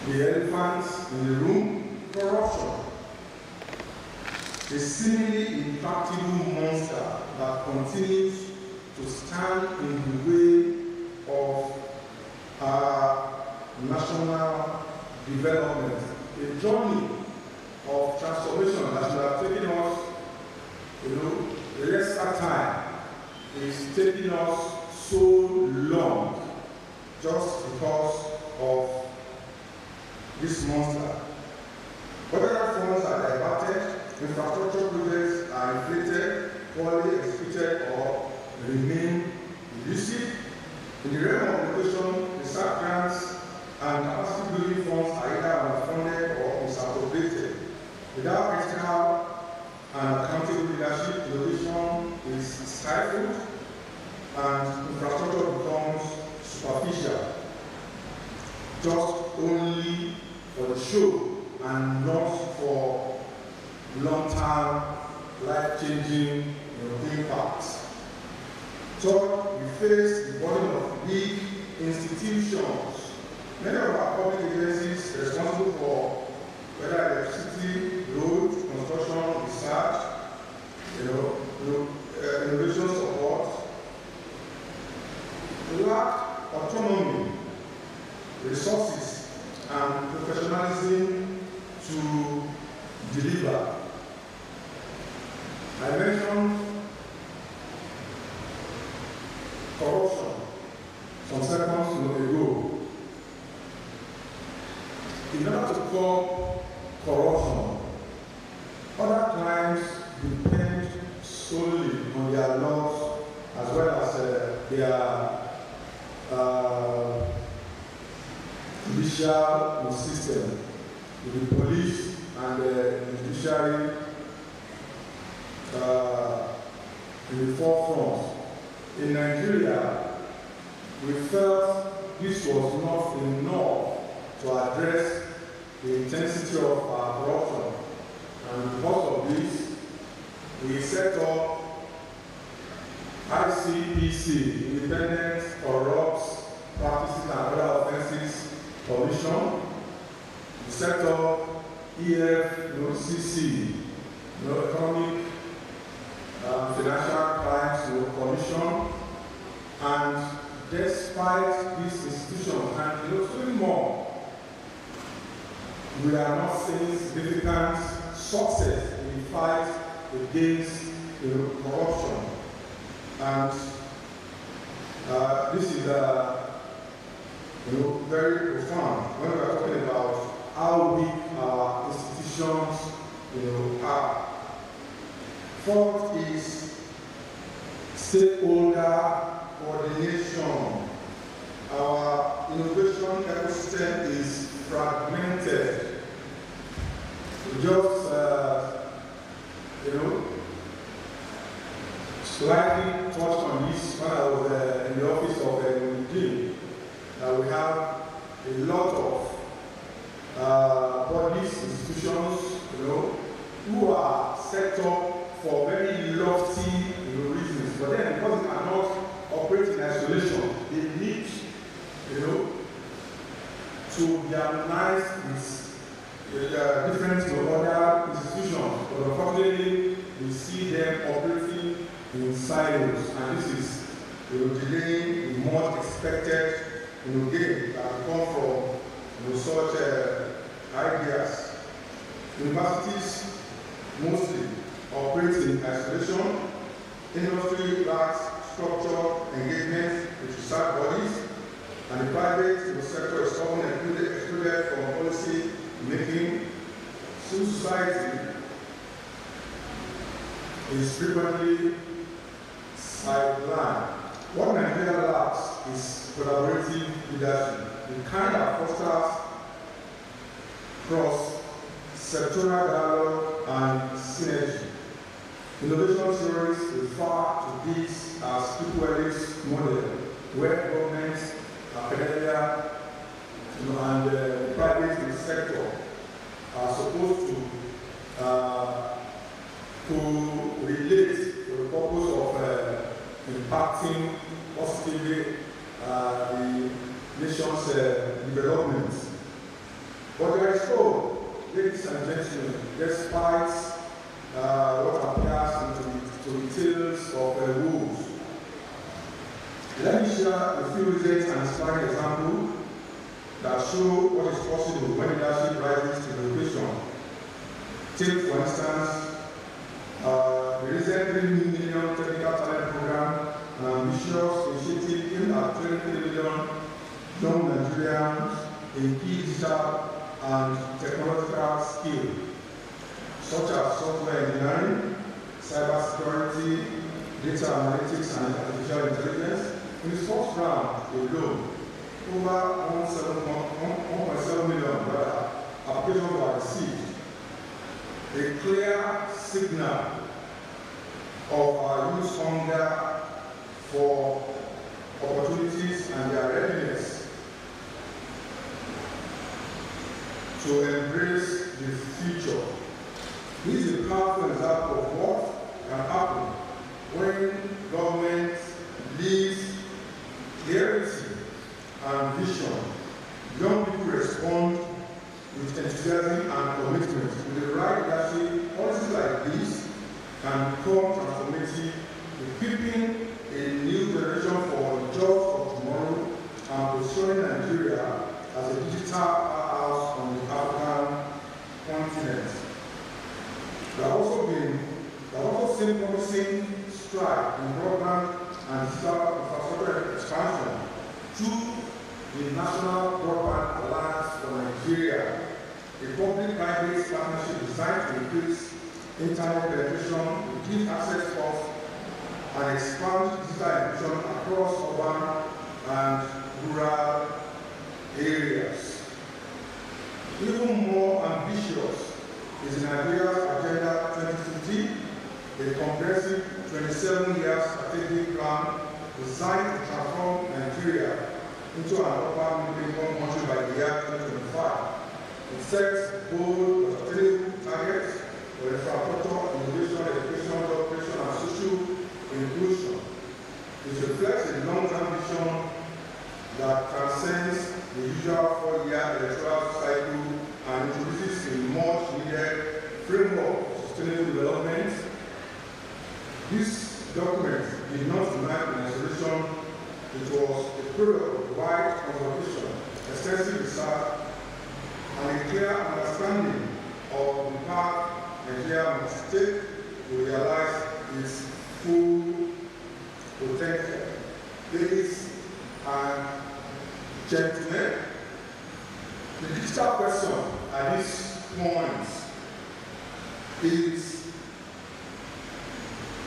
the elephant in the room, corruption. A seemingly intractable monster that continues to stand in the way of our national development. A journey of transformation that should have taken us, a lesser time, is taking us so long just because of this monster. Whether funds are diverted, infrastructure projects are inflated, poorly executed, or remain elusive. In the realm of education, research grants and capacity building funds are either unfunded or misappropriated. Without ethical and accountable leadership, innovation is stifled and infrastructure becomes superficial, just only for the show and not for long-term, life-changing impact. Third, we face the burden of big institutions. Many of our public agencies responsible for whether electricity, road, construction, research, innovation support, lack autonomy, resources, and professionalism to deliver. I mentioned corruption some seconds ago. In order to curb corruption, other crimes depend solely on their laws as well as their judicial system, the police and the judiciary in the forefront. In Nigeria, we felt this was not enough to address the intensity of our corruption. And because of this, we set up ICPC, Independent Corrupt Practices and Other Offences Commission. We set up EFCC, Economic Financial Crimes Commission, and despite this institution and so more, we are not seeing significant success in the fight against corruption. And this is very profound when we are talking about how weak our institutions are. Fourth is stakeholder coordination. Our innovation ecosystem is fragmented. Just slightly touched on this when I was in the office of the dean. We have a lot of bodies, institutions, who are set up for very lofty reasons. But then, because they cannot operate in isolation, they need, to be harmonized with different other institutions. But unfortunately, we see them operating in silos, and this is delaying the much expected gain that come from such ideas. Universities mostly operate in isolation. Industry lacks structured engagement with research bodies, and the private sector is often excluded from policy making. Civil society is frequently sidelined. What Nigeria lacks is collaborative leadership, the kind that fosters cross-sectoral dialogue and synergy. Innovation theories refer to this as equalist model, where governments, academia, and the private sector are supposed to relate to the purpose of impacting positively the nation's development. But there is hope, ladies and gentlemen, despite what appears to be tales of woes. Let me share a few results and inspiring examples that show what is possible when leadership rises to the occasion. Take, for instance, the recent 3 million technical talent program, an ambitious initiative aimed at training 3 million young Nigerians in key digital and technological skills, such as software engineering, cybersecurity, data analytics, and artificial intelligence. In the first round alone, over 1.7 million applications were received. A clear signal of our youth hunger for opportunities and their readiness to embrace the future. This is a powerful example of what can happen when government leaves clarity and vision. Young people respond with enthusiasm and commitment. With the right leadership, policies like this can become transformative, equipping a new generation for the jobs of tomorrow and positioning Nigeria as a digital powerhouse on the African continent. There have also seen promising strides in broadband and digital infrastructure expansion through the National Broadband Alliance for Nigeria, a public-private partnership designed to increase internet penetration, reduce access costs, and expand digital inclusion across urban and rural areas. Even more ambitious is Nigeria's Agenda 2050, a comprehensive 27-year strategic plan designed to transform Nigeria into an upper middle-income country by the year 2025. It sets bold but attainable targets for infrastructure, innovation, education, job creation, and social inclusion. It reflects a long-term vision that transcends the usual 4-year electoral cycle and introduces a much-needed framework for sustainable development. This document did not unite in isolation. It was a product of wide consultation, extensive research, and a clear understanding of the path Nigeria must take to realize its full potential. Ladies and gentlemen, the digital question at this point is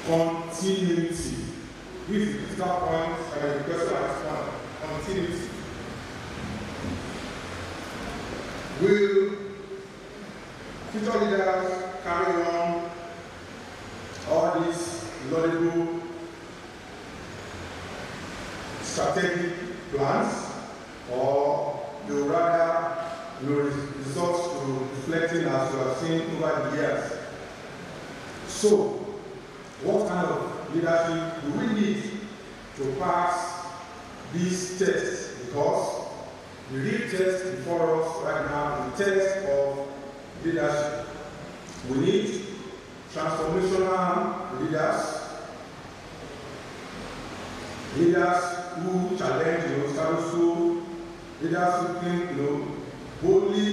continuity. This is the digital point and the question at this point, continuity. Will future leaders carry on all these laudable strategic plans, or they rather resort to reflecting as we have seen over the years? So, what kind of leadership do we need to pass these tests? Because the real test before us right now is the test of leadership. We need transformational leaders, leaders who challenge status quo, leaders who think boldly,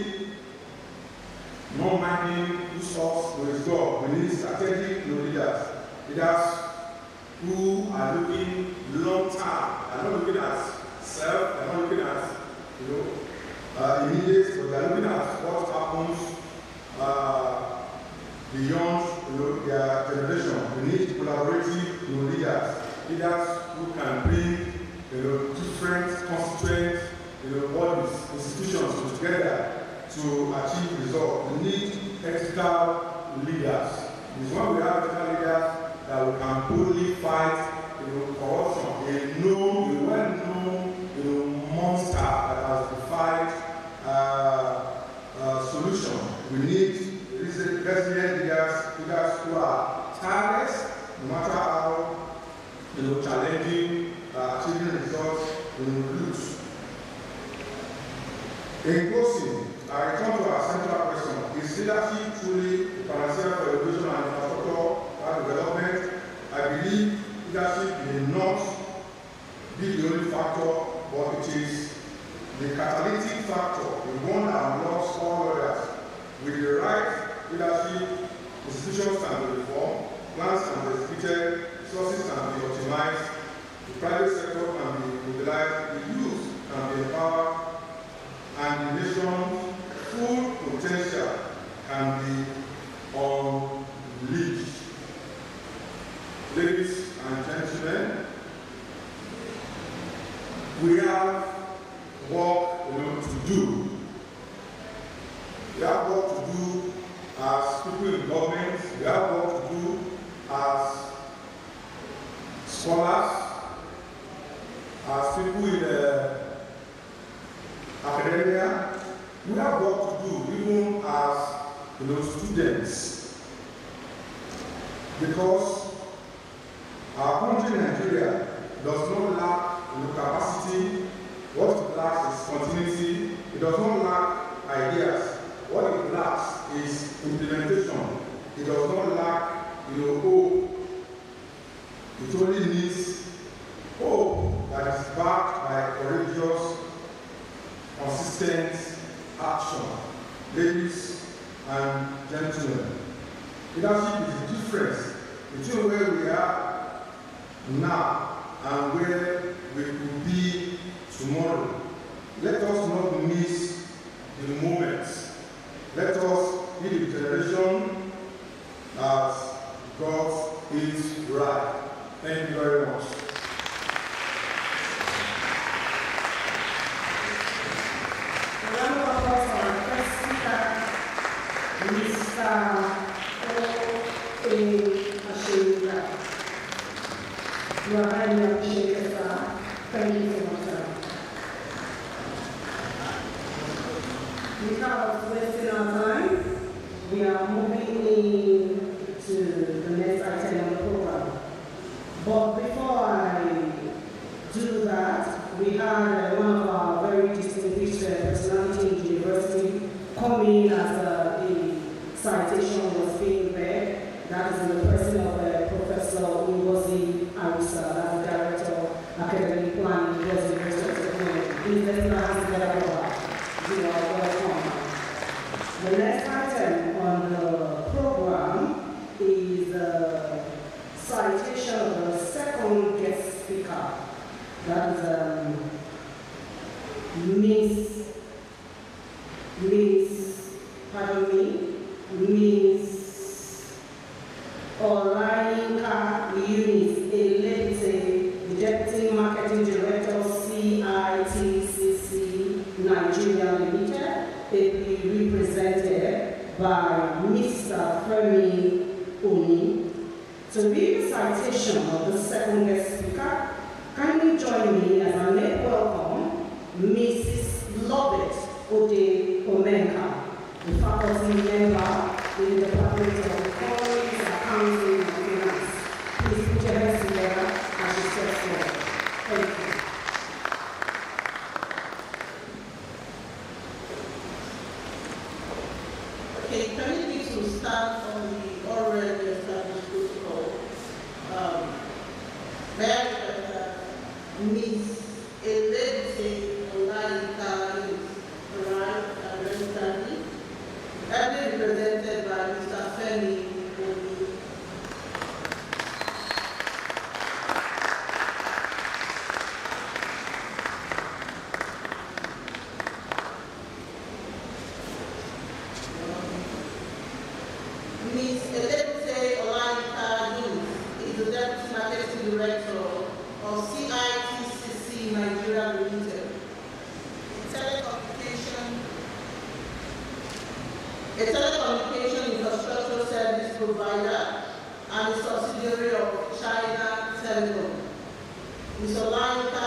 not minding who solves with God. We need strategic leaders, leaders who are looking long term, are not looking at self, are not looking at immediate, but they are looking at what happens beyond their generation. We need collaborative leaders, leaders who can bring different constituent bodies, institutions together to achieve results. We need ethical leaders. It's when we have ethical leaders that we can boldly fight corruption. A well-known monster that has defied solution. We need resilient leaders who are tireless, no matter how challenging achieving results lose. In closing, I return to our central question: is leadership truly the panacea for innovation and infrastructure development? I believe leadership may not be the only factor, but it is the catalytic factor, the one that unlocks all others. With the right leadership, institutions can be reformed, plans can be executed, resources can be optimized, the private sector can be mobilized, the youth can be empowered, and the nation's full potential can be unleashed. Ladies and gentlemen, we have work to do. We have work to do as people in government. We have work to do as scholars, as people in academia. We have work to do even as students, because our country, Nigeria, does not lack capacity. What it lacks is continuity. It does not lack ideas. What it lacks is implementation. It does not lack hope. It only needs hope that is backed by courageous, consistent action. Ladies and gentlemen, leadership is the difference between where we are now and where we could be tomorrow. Let us not miss the moments. Let us be the generation that God is right. Thank you very much. A round of applause for our first speaker, Mr. O.A. Ashimura. You are highly appreciated, sir. Thank you so much, sir. Without wasting our time, we are moving in to the next item on the program. But before I do that, we had one of our very distinguished personalities in the university come in as the citation was being read. That is in the person of Professor Ngozi Arisa, that's the Director of Academic Planning, Ngozi Arisa. Please let's put our hands together for her. You are welcome. The next item on the program is the citation of the second guest speaker. That is Miss Olayinka Eunice Elete, the Deputy Marketing Director, CITCC Nigeria Limited, ably represented by Mr. Femi Oni. To read the citation of the second guest speaker, kindly join me as I make welcome Mrs. Lovett Ode Omenka, the faculty member in the Department of Economics, Accounting and Finance. Please put your hands together as you step forward. Thank you. Okay, can you to start on the already established protocol? May I request Ms. Elete Olayinka is arrived and represented, represented by Mr. Femi Oni. Ms. Elete Olayinka is the Deputy Marketing Director of CITCC Nigeria Limited, a telecommunication infrastructure service provider and a subsidiary of China Telecom. Ms. Olayinka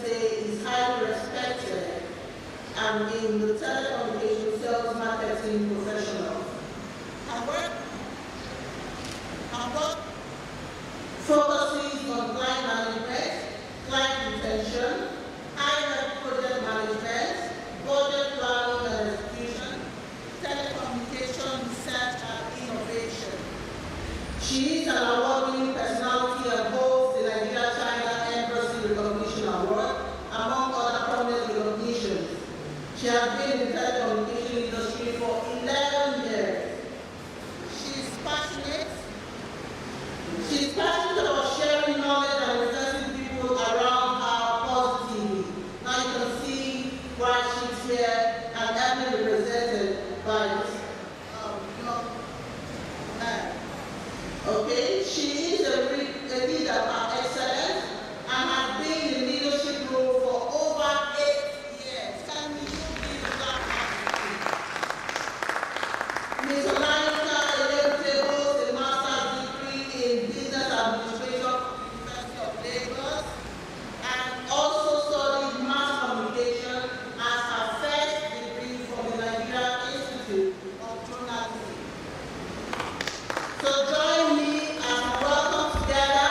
is highly respected and in the telecommunication sales marketing professional. Her work focuses on client management, client retention, high-level project management, budget planning and execution, telecommunication research and innovation. She is an award-winning personality and holds the Nigeria-China Embassy Recognition Award, among other prominent recognitions. She has been in the telecommunication industry for 11 years. She is passionate about sharing knowledge and representing people around her positively. Now you can see why she's here and ably represented by this young man. Okay, she is a leader by excellence and has been in leadership role for over 8 years. Can you please clap for Ms. Olayinka holds a master's degree in business administration from the University of Lagos and also studied mass communication as her first degree from the Nigeria Institute of Journalism. So join me as we welcome together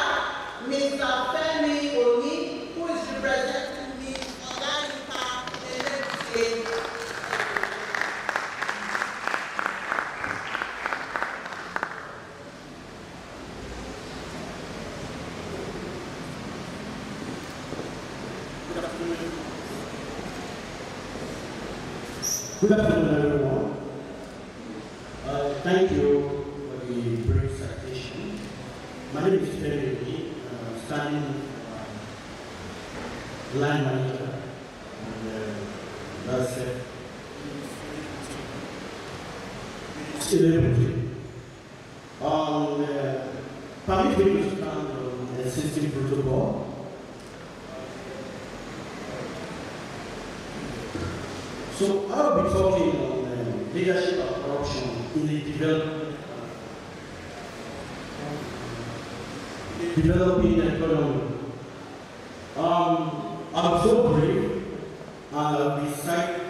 Mr. Femi Oni, who is representing Ms. Olayinka Elete. Good afternoon, everyone. Thank you for the brief citation. My name is Femi Oni, standing line manager, and that's it. Permit me to stand on existing protocol. So I'll be talking on leadership and corruption in the developing economy. I'm so brief, and I'll be citing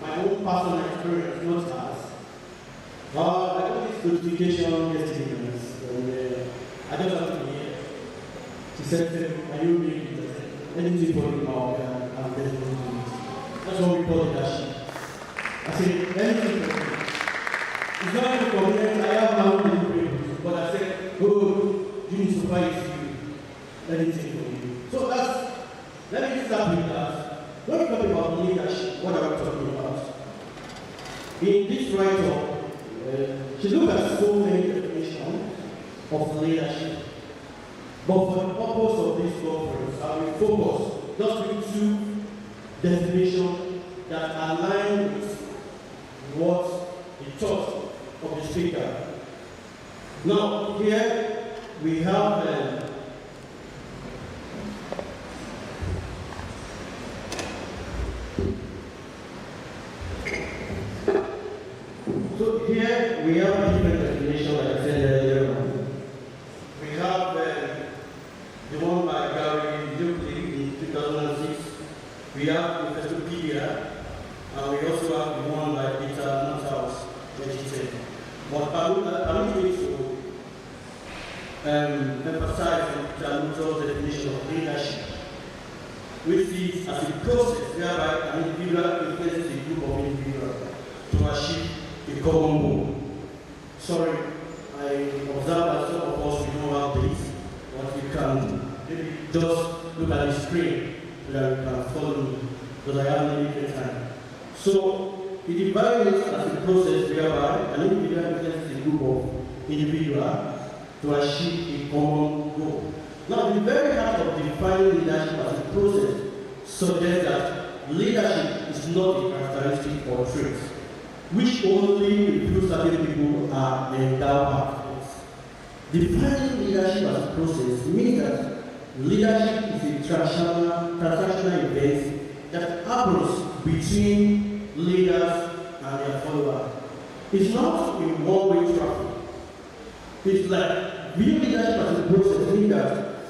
my own personal experience, not as. I got this notification yesterday, and I just have to be here. She said, "Are you really anything for you now?" And there's no limit. That's what we call leadership. I said, anything for you. It's not inconvenient. I have my own delivery, but I said, "Oh, you need to buy it. Anything for you." So let me start with that. When we talk about leadership, what are we talking about? In this write-up, she looked at so many definitions of leadership. But for the purpose of this conference, I will focus just with two definitions that align with what the thought of the speaker. Now, here we have different definitions, like I said earlier on. We have the one by Gary Euclid in 2006. We have Investopedia, and we also have the one by Peter Nothaus, 2010. But permit me to emphasize Peter Nothaus' definition of leadership, which is as a process whereby an individual influences a group of individuals to achieve a common goal. Sorry, I observe that some of us we don't have this, but we can maybe just look at the screen so that we can follow me, because I have limited time. So it divides as a process whereby an individual influences a group of individuals to achieve a common goal. Now, the very heart of defining leadership as a process suggests that leadership is not a characteristic or trait, which only a few certain people are endowed with. Defining leadership as a process means that leadership is a transactional event that happens between leaders and their followers. It's not a one-way traffic. It's like real leadership as a process means that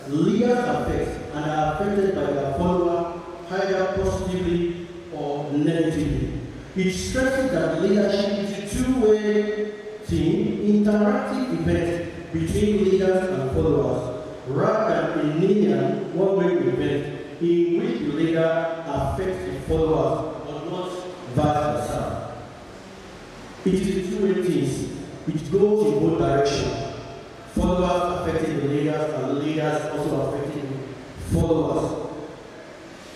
leaders affect and are affected by their followers either positively or negatively. It stresses that leadership is a two-way team, interactive event between leaders and followers, rather than a linear one-way event in which the leader affects the followers, but not vice versa. It is a two-way thing. It goes in both directions. Followers affecting the leaders and leaders also affecting the followers.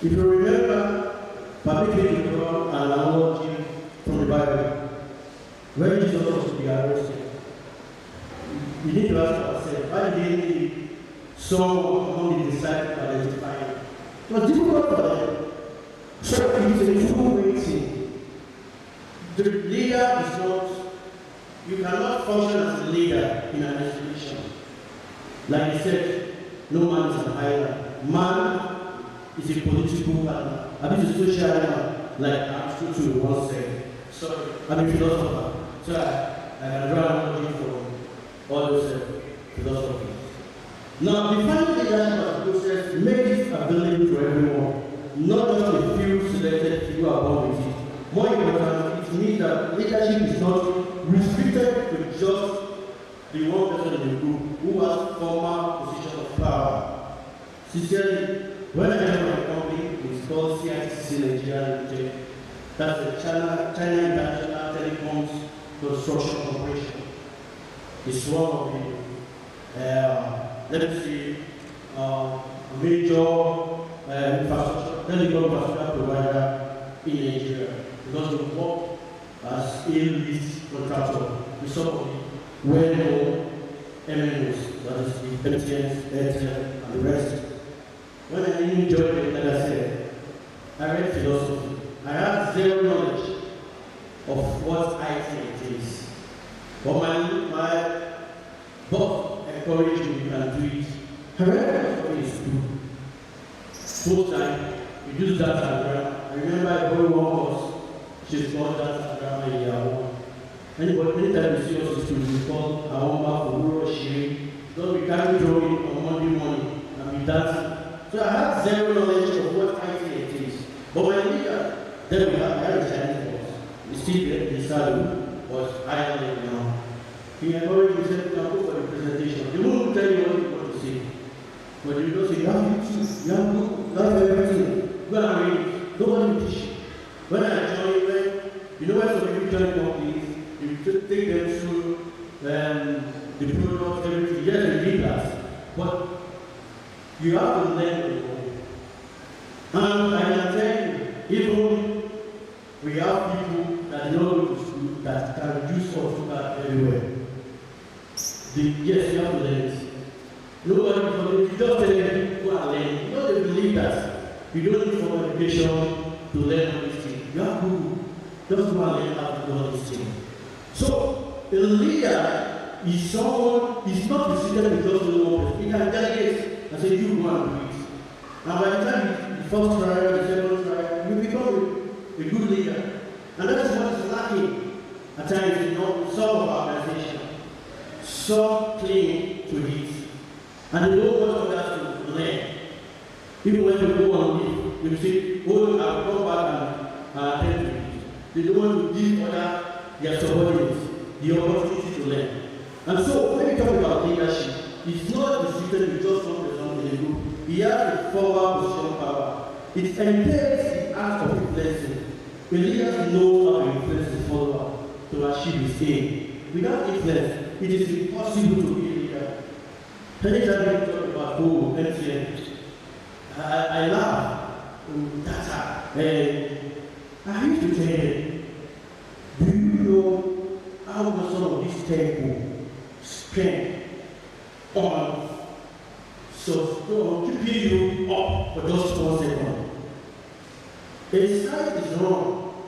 If you remember, permit me to draw an analogy from the Bible. When Jesus was to be arrested, we need to ask ourselves, why did he need some among the disciples to identify him? It was difficult for them. So it is a two-way thing. The leader is not, you cannot function as a leader in an institution. Like I said, no man is an island. Man is a political partner. I mean, a social animal, like Aristotle once said. Sorry, I'm a philosopher. So I draw an analogy from all those philosophies. Now, defining leadership as a process makes it available to everyone, not just a few selected people are born with it. More important, it means that leadership is not restricted to just the one person in the group who has former position of power. Sincerely, when I joined my company, it's called CITC Nigeria Limited. That's the China International Telecoms Construction Corporation. It's one of the, major infrastructure, telecom infrastructure provider in Nigeria. Because we work as a lead contractor with some of the well-known MNOs. that is the MTN, Airtel, and the rest. When I didn't join the NSA, I read philosophy. I had zero knowledge of what IT is. But my boss encouraged me to do it. However, it's good. Full time, we use that diagram. I remember I borrowed one course, she's called that diagram in year one. Anytime you see us in school, we call our map for rural sharing. So we can't draw it on Monday morning and be dancing. So I had zero knowledge of what IT is. But when we then we had a Chinese boss. We still get the salary, but I don't know now. He encouraged me, said, "Now go for the presentation." They won't tell you what you want to say. But you don't say, you have YouTube, you have Google, you have everything. Go and read it. Nobody will teach you. When I joined, you know when some people join companies, you take them through the product, everything. Yes, you read that. But you have to learn the world. And I can tell you, even we have people that know to school that can use software everywhere. Yes, you have to learn it. Nobody, if you just tell them, go and learn. You know they believe that you don't need formal education to learn all these things. You have Google. Just go and learn how to do all these things. So, a leader is someone, is not restricted with just one person. He can delegate and say, you go and do it. And by the time the first trial, the second trial, you become a good leader. And that is what is lacking at times in some of our organizations. Some cling to it. And they don't want others to learn. Even when they go on leave, you say, oh, I'll come back and attend to it. They don't want to give other their subordinates the opportunity to learn. And so, when we talk about leadership, it's not restricted with just one person in the group. He has a forward position power. It entails the act of influencing. The leader knows how to influence his follower to achieve his aim. Without influence, it is impossible to be a leader. Anytime we talk about MTN, I laugh. Data. I used to tell you, do you know how much some of these people spend on keeping you up for just 1 second? A site is run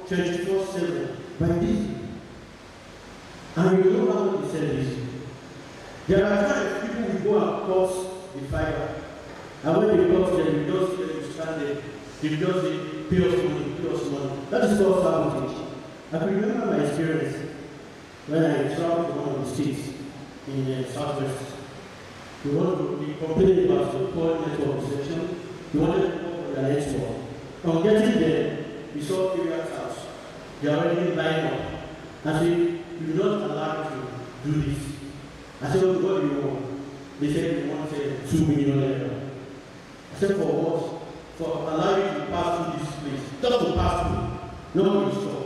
24/7 by this. And you know how to say this. There are times people will go and cross the fiber. And when they cross them, you just stand there. You just say, pay us money. That is called sabotage. I can remember my experience when I traveled to one of the states in the southwest. We complained about the poor network reception. We wanted to go for the network. On getting there, we saw Period's house. They are already lined up. I said, you are not allowed to do this. I said, what do you want? They said, we want $2 million. I said, for what? For allowing you to pass through this place. Just to pass through. Not to stop.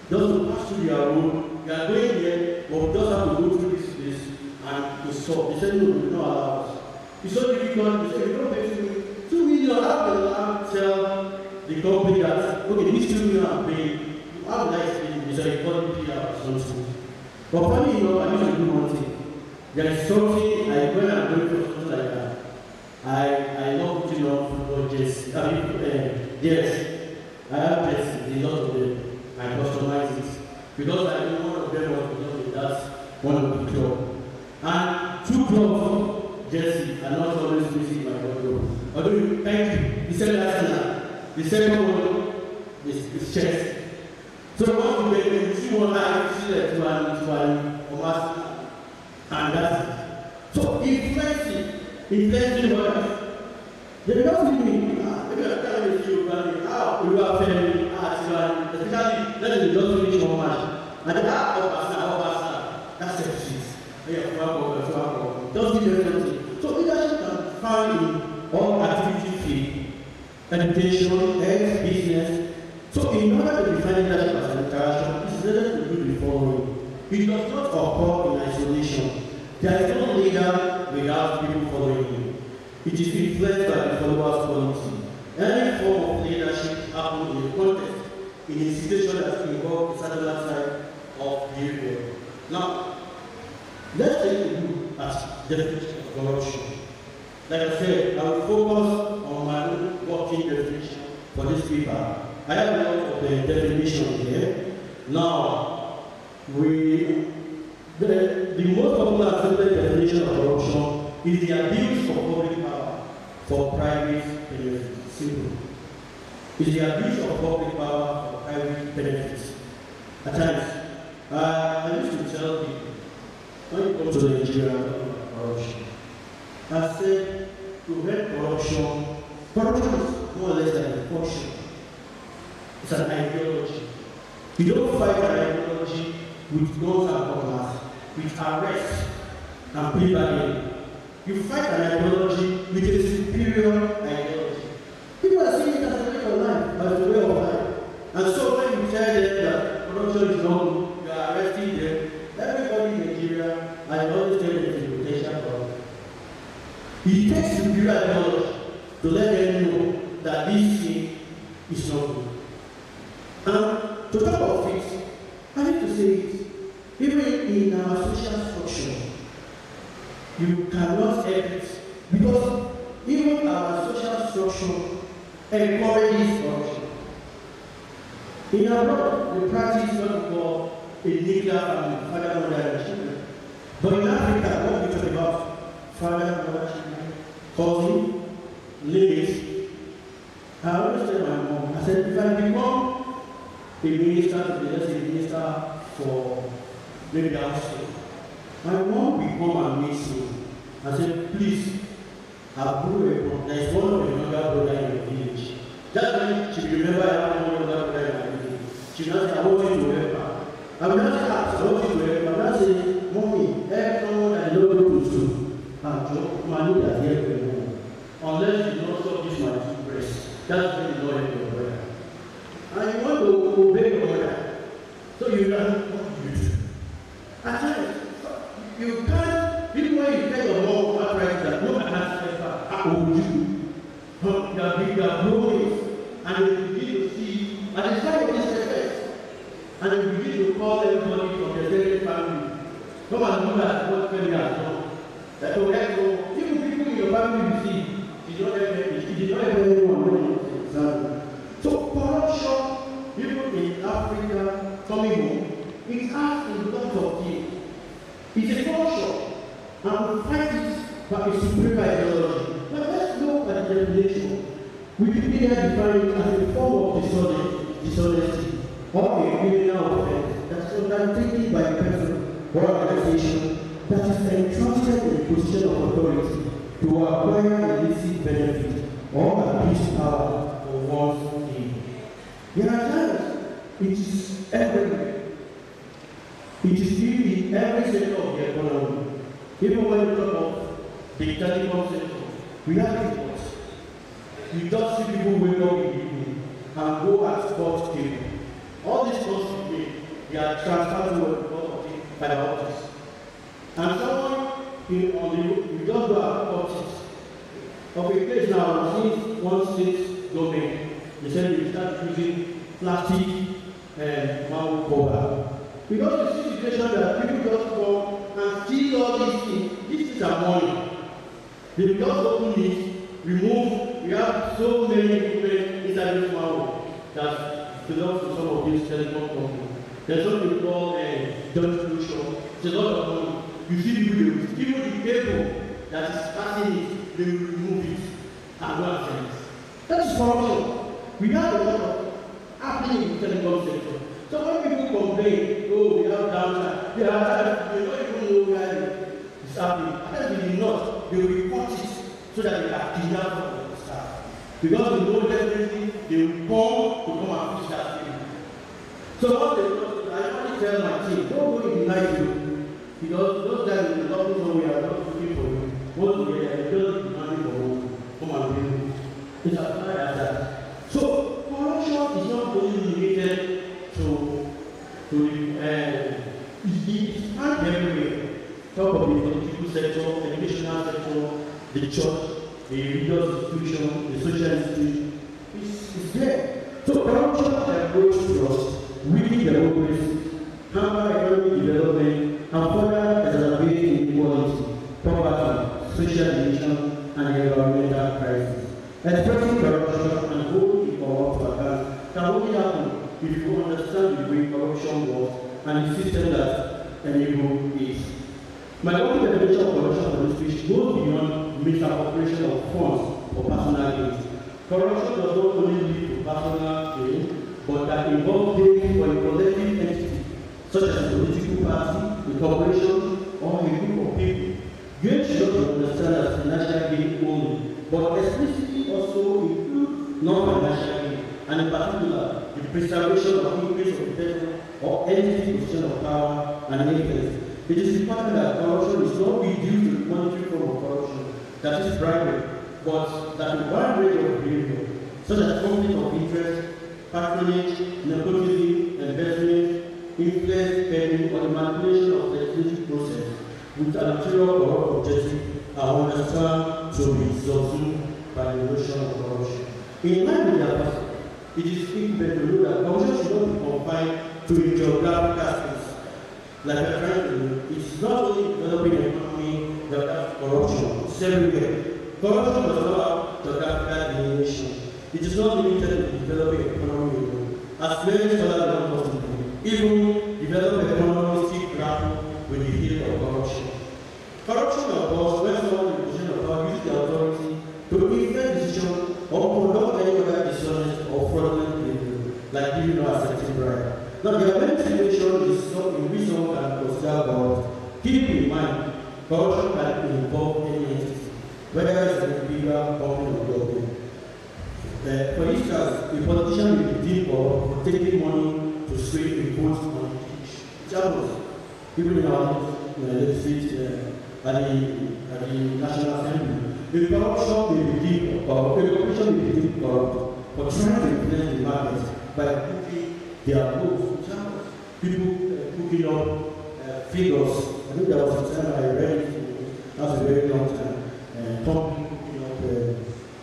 Just to pass through your road. You are going there, but we just have to go through this place and to stop. They said, no, we will not allow us. It's so difficult. They said, you don't pay $2 million. How can you tell the company that, okay, these $2 million are paying? How would I explain it? It's a equality or something. But funny enough, I used to do one thing. There is something, when I'm going for something like that, I love putting on football jerseys. Yes, I have jerseys, a lot of them. I customize it. Because I know one of them was because that's one of the club. And 2 clubs jerseys are not always missing my wardrobe. Although, thank you. The second Arsenal. The second one is chess. So once you see one eye, you see that one, and that's it. So influencing others. They don't see me. Maybe I'm telling you, you are family, especially, let me just finish one match. And then, that's it. Just give them something. So leadership can find in all activity field, education, health, business. So in order to define leadership as an interaction, it's needed to do the following. It does not occur in isolation. There is no leader without people following him. It is influenced by the followers' quality. Any form of leadership happens in a context, in a situation that involves a certain side of behavior. Now, let's take a look at definition of corruption. Like I said, I will focus on my own working definition for this paper. I have a lot of the definition here. Now, the most popular accepted definition of corruption is the abuse of public power for private benefits. Simple. It's the abuse of public power for private benefits. At times, I used to tell people, when it comes to Nigeria, corruption, I said, to help corruption is more or less like a function. It's an ideology. You don't fight an ideology with guns and bombs, with arrest and plea bargaining. You fight an ideology with a superior ideology. People are seeing it as a way of life, as a way of life. And so when you tell them that corruption is wrong, you are arresting them, everybody in Nigeria, I always tell them it's a potential problem. It takes superior ideology to let them know that this thing is not good. And to top of it, I need to say it, even in our social structure, you cannot help it, because even our social structure encourages corruption. In abroad, we practice what we call a nuclear family, father, mother, and children. But in Africa, what we talk about father, mother, children, cousin, limits. I always tell my mom, I said, if I become a minister, let's say a minister for maybe household, my mom will come and meet me. I said, please, there is one of the younger brother in the village. That's when she remember I have one younger brother in my village. She will not say, I want you to help her. I will not ask, I want you to help her. I will not say, Mommy, help someone I know to do. I need that help you. Unless you don't stop this my two breasts. That's when you don't help your brother. And you want to obey your mother. So you learn what you do. At times, you can't, even when you tell your mom outright that no, I can't help her, I will do. But you are growing, and you begin to see, at the time of this effect, and you begin to call everybody from the same family. Come and do that, what family has done. That will help you. Even people in your family you see, it did not help anyone. So corruption, even in Africa, coming home, it has a lot of things. It's a culture, and we fight it by a superior ideology. But let's look at the definition. Wikipedia defines it as a form of dishonesty or a criminal offense that is undertaken by a person or organization that is entrusted in a position of authority to acquire illicit benefit or abuse power for one's gain. There are times it is everywhere. It is in every sector of the economy. Even when we talk of the telecom sector, we have reports. You don't see people wake up in the evening and go and spot cable. All these costs they are transferred to what we call fiber optics. And someone on the road, we just go and optics. Of a case now, since one state domain, they said they start using plastic and one cover. Because you see the situation that people just go and steal all these things. These things are money. They just open it, remove. We have so many equipment inside this model that belongs to some of these telecom companies. There's something called Dutch Solution. It's a lot of money. You see people, even the cable that is passing it, they will remove it and go and sell it. That is corruption. We have a lot of happening in the telecom sector. So when people complain, oh, we have downtime, they don't even know where it's happening. Because they do not, they will report it so that they can kidnap the staff. Because they know definitely they will come and fix that thing. So what they do, I only tell my team, don't go in the night room. Because those guys in the office know we are not looking for you. Once we are just demanding for you, come and bring you. It's as high as that. So corruption is not only limited to it's found everywhere. Talk of the political sector, educational sector, the church, the religious institution, the social institution. It's there. So corruption approach trust, weaken democracy, hamper economic development, and further exacerbate inequality. poverty, social division, and environmental crisis. Expressing corruption and holding corrupt to account can only happen if you understand the way corruption works and the system that enable it. My own definition of corruption for this speech goes beyond misappropriation of funds for personal gains. Corruption does not only lead to personal gain, but that involves paying for a collective entity, such as a political party, a corporation, or a group of people. Gain should not be understood as financial gain only, but explicitly also include non-financial gain, and in particular, the preservation of increase of person or entity position of power and influence. It is important that corruption is not reduced to the monetary form of corruption, that is bribery, but that a wide range of behavior, such as conflict of interest, patronage, nepotism, investment, influence, pending, or the manipulation of the legislative process with an ulterior corrupt objective are understood to be subsumed by the notion of corruption. In line with their purpose, it is important to know that corruption should not be confined to a geographical space. Like a trying to do, it's not only developing an economy that has corruption, it's everywhere. Corruption does not have geographical delineation. It is not limited to developing an economy alone. As many scholars want us to do, even developed economies still grapple with the hill of corruption. Corruption occurs when someone in a position of power uses the authority to influence decisions or conduct any other dishonest or fraudulent behavior, like giving or accepting bribe. Now, the event situation is in which someone can consider God. Keep in mind, corruption can involve any entity, whether it's an individual, company, or government. For instance, a politician may be deemed for taking money to sway a vote on the channels. Even in our legislature, at the National Assembly, the corruption may be deemed or a corruption may be deemed corrupt for trying to influence the market by putting their votes to channels. People cooking up figures. I think there was a time I read it, that was a very long time, talking cooking up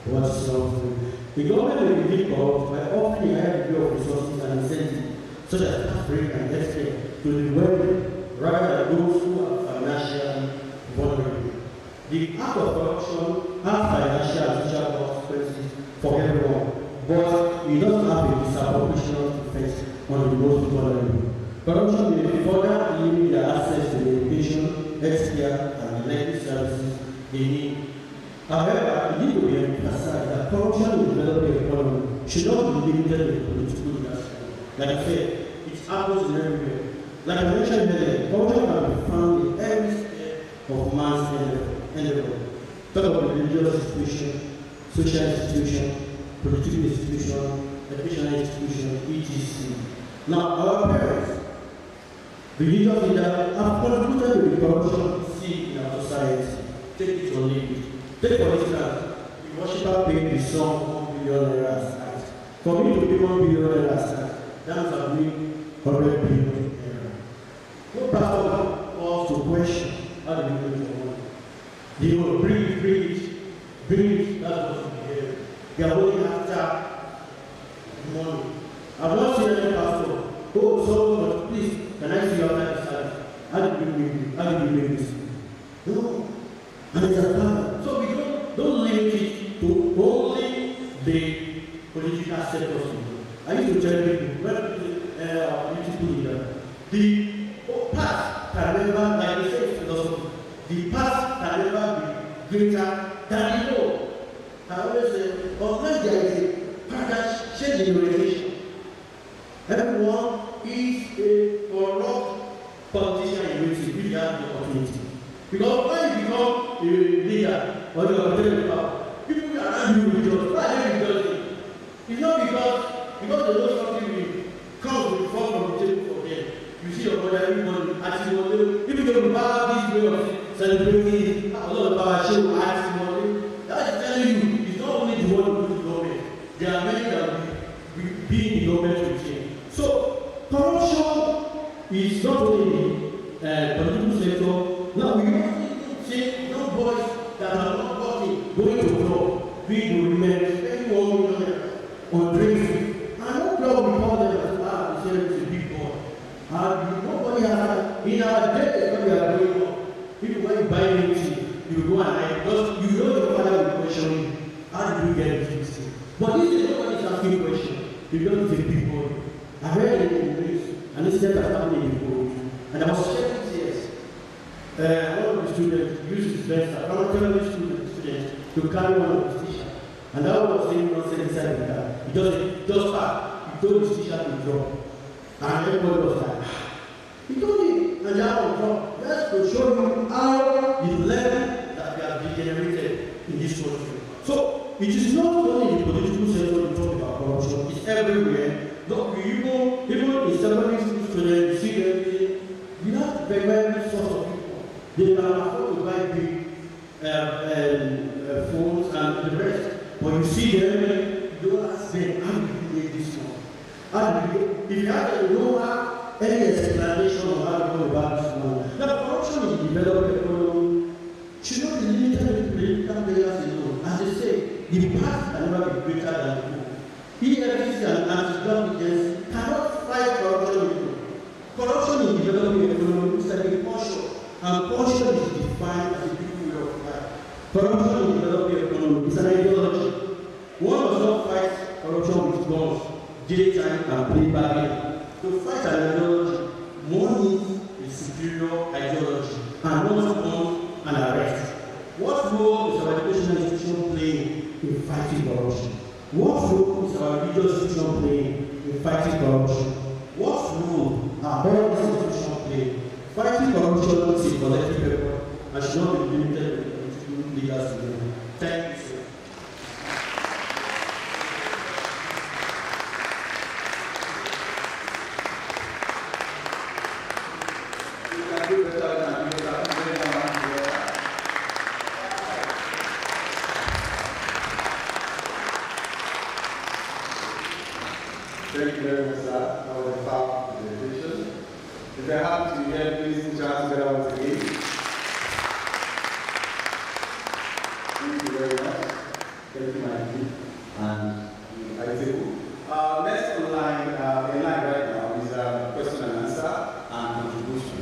what's something. The government will be corrupt by offering a high degree of resources and incentives, such as tax break and healthcare, to the wealthy, rather than those who are financially vulnerable. The act of corruption has financial and social consequences for everyone, but it doesn't have a disproportionate effect on the most vulnerable. Corruption may further limit their access to the education, healthcare, and elective services they need. However, it needs to be emphasized that corruption in the developing economy should not be limited to the political industry. Like I said, it happens everywhere. Like I mentioned earlier, corruption can be found in every sphere of man's endeavor. Talk about religious institution, social institution, political institution, educational institution, etc. Now, our parents, religious leaders, have contributed to the corruption we see in our society. Take it or leave it. Take for instance, the worshiper paid the sum 1 billion naira aside. For me to pay 1 billion naira aside, that's a big 100 billion naira. No pastor calls to question how do we do the money. They will bring it, that's what we hear. They are only after money. I've not seen any pastor, oh, so please, can I see your life aside? How do you make this? No. And it's a problem. So we don't limit it to only the political sector. I used to tell people, when political leader, the past can never, like they say philosophy, the past can never be greater than the law. I always say, unless there is a paradigm change in orientation, everyone is a corrupt politician in waiting if you have the opportunity. Because when you become a leader or you are the power, people around you will judge. Why are they judging? It's not because they know something will come to the front of the table for them. You see your brother, everybody asking one, people go to power this way of celebrating a lot of power show asking one. That is telling you, it's not only the one who do the government. There are many that will be in the government with him. So, corruption is not only the political sector. Now, we don't see no boys that are not working, going to club, big women, spending 1 million on drinks. And no club will call them as the same as a big boy. And nobody has, in our days when we are growing up, people when you buy anything, because the people, I read it in the news, an incident that happened in Ikorodu, and I was shedding tears. One of the students used his best, I found a student to carry one of his t-shirts. And that was him not saying inside the car. He just started. He told his t-shirt to drop. And everybody was like, he told me, and that will drop. Just to show you how the level that we have degenerated in this country. So, it is not only in the political sector we talk about corruption, it's everywhere. Look, even in secondary school students, you see them, we have very source of people. They can afford to buy big phones and the rest. But you see them, you ask them, how do you make this one? If you have to know any explanation of how to go about this one. Now, corruption in the developed economy should not be limited to political players alone. As they say, the past can never be greater than the good. EFCC and anti-drug agencies cannot fight corruption alone. Corruption in the developing economy is like a portion, and portion is defined as a people way of life. Corruption in the developing economy is an ideology. One does not fight corruption with guns, daytime, and play bargain. To fight an ideology, one needs a superior ideology, and not guns and arrest. What role is our educational institution playing in fighting corruption? What role is our religious institution playing in fighting corruption? What role are all these institutions playing? Fighting corruption is a collective effort and should not be limited to political leaders alone. Thank you, sir. Thank you very much, sir. That was a powerful presentation. If you're happy to hear, please put your hands together once again. Thank you very much. Thank you, Mikey. And I next in line right now is question and answer and contribution.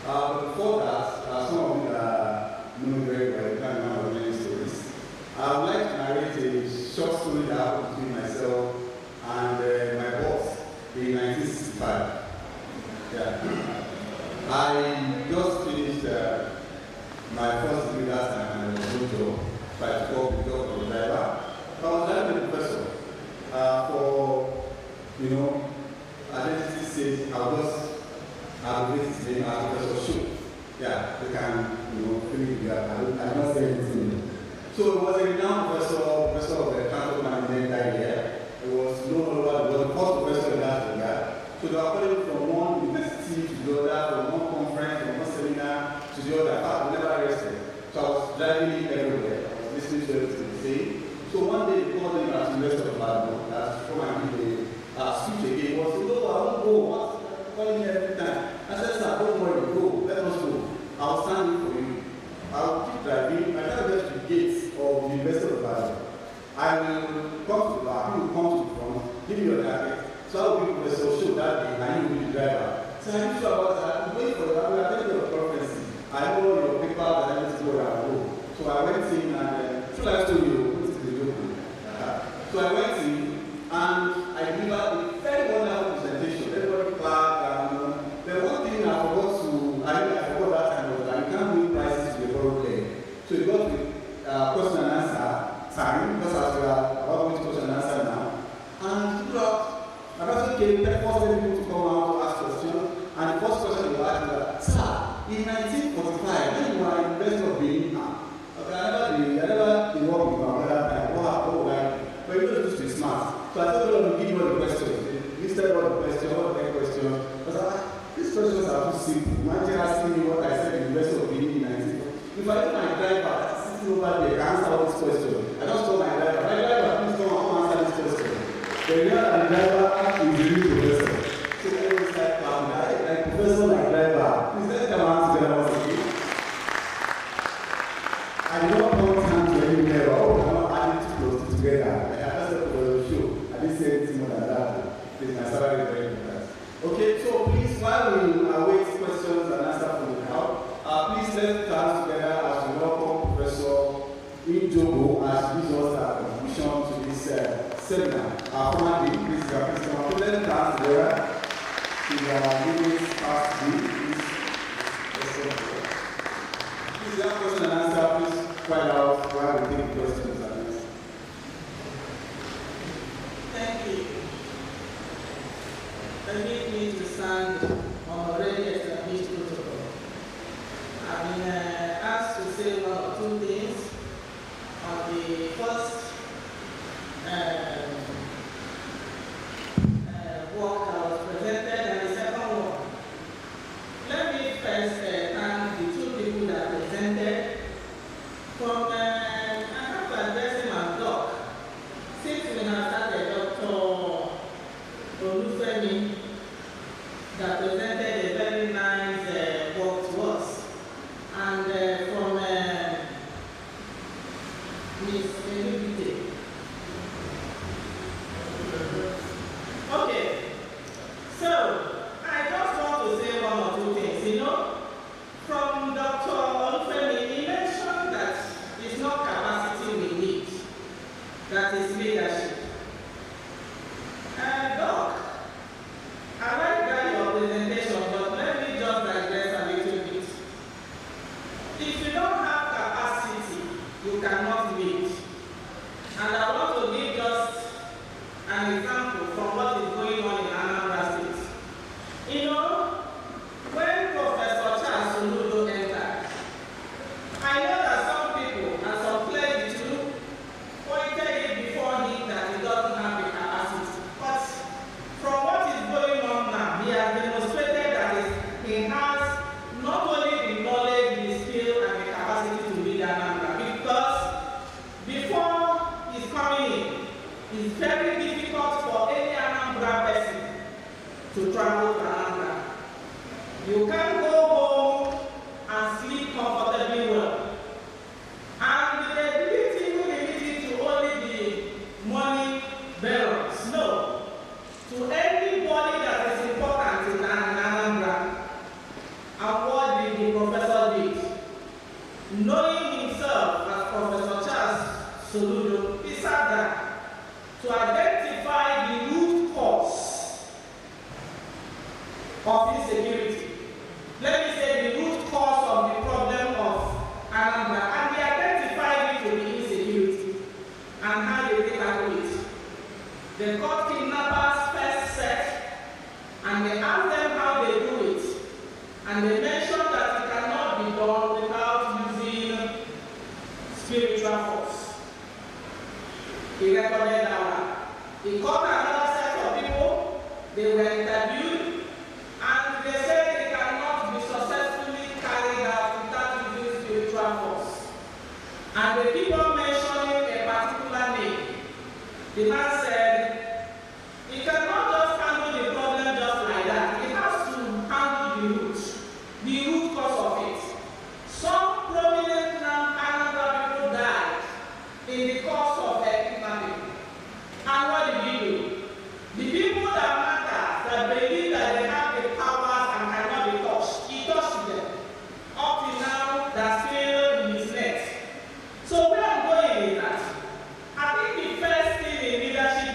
But before that, some of you know me very well, you can't remember many stories. I would like to narrate a short story that happened between myself and my boss in 1965. Yeah. I just finished my first degree last time and I was going to try to go with the driver. So I was driving the professor for, identity sake, I'll just abbreviate his name as Professor Shu. Yeah, they can, fill it up. I don't say anything. So it was a renowned professor of the transport management that year. It was known all over the world, the first professor in that regard. So they were calling from one university to the other, from one conference, from one seminar to the other. I was never rested. So I was driving everywhere. I was listening to everything they say. So one day they called me at the University of Ibadan to come and give a speech again. He was saying, no, I won't go. What's calling me every time? I said, sir, don't worry, go. Let us go. I'll stand in for you. I'll keep driving. I can't get to the gates of the University of Ibadan. I will come to the back, you will come to the front, give you your jacket. So I will give Professor Show that day, and you will be the driver. So I sure about that. I will wait for you. I will attend your conference. I know your paper that I need to go and go. So I went in and, should I tell you, this is the joke. So I went in and I delivered a very wonderful presentation. Everybody clapped. The one thing I forgot that time was that you can't win prizes with a borrowed leg. So you got the question and answer time, because as we are about going to question and answer now. And I also came, the first people to come out to ask questions. And the first question they asked was, sir, in 1945, when you were in the University of Benin, I never worked with my brother time. But you know, just be smart. So I thought I would give you all the questions. Instead of all the questions, all the questions. I was like, these questions are too simple. Imagine asking me what I said in the University of Benin in 1945. If I get my driver sitting over there, I can answer all these questions. I just told my driver, please come answer this question. The real driver is the real professor. So everyone's like professor like driver. Please let's come out together once again. I did not point hand to any level. I'm not adding two close together. I just said for the show. I didn't say anything more than that. Please, my salary is very important. Okay, so please, while we await questions and answers from the crowd, please let's stand together as we welcome Professor Injogo as he gives us a contribution to this seminar. Our former dean, please, President Dance Vera, is our newest past dean. Please, that question and answer, please find out why we take questions and answers. Thank you. Permit me to stand on already established protocol. I've been asked to say one or two things on the first work that was presented and the second one. Let me first thank the two people that presented. From I have to address him as Doc. Since we have started, Dr. Olufemi that presented a very nice work to us. And from Ms. Elubite. Okay, so I just want to say one or two things. You know, from Dr. Olufemi, he mentioned that it's not capacity we need, that is leadership. Doc, I like that your presentation, but let me just digress a little bit. If you don't have capacity, you cannot lead. And I want to give just an example from what is going on in Anambra State. You know, when Professor Charles Soludo entered, I know that some people and some players too pointed it before him that he doesn't have the capacity. But from what is going on now, he has demonstrated that he has not only the knowledge, the skill, and the capacity to lead Anambra. Because before he's coming in, it's very difficult for any Anambra person to travel to Anambra. You can't go home and sleep comfortably well. And the ability will be limited to only the money bearers. No. To anybody that is important in Anambra, and what the professor did, knowing himself as Professor Charles Soludo, he sat down to identify the root cause of insecurity. Let me say the root cause of the problem of Anambra, and he identified it to be insecurity and how they tackle it. They caught kidnappers first set, and they asked them how they do it, and they mentioned that it cannot be done without using spiritual force. He recorded that. He caught another set of people, they were interviewed, and they said they cannot be successfully carried out without using spiritual force. And they keep on mentioning a particular name. The man said, he cannot just handle the problem just like that. He has to handle the root cause of it. Some prominent Anambra people died in the course of their kidnapping. And what did he do? The people that matter, that believe that they have the powers and cannot be touched, he touched them. Up till now, they're still in his net. So where I'm going is that I think the first thing in leadership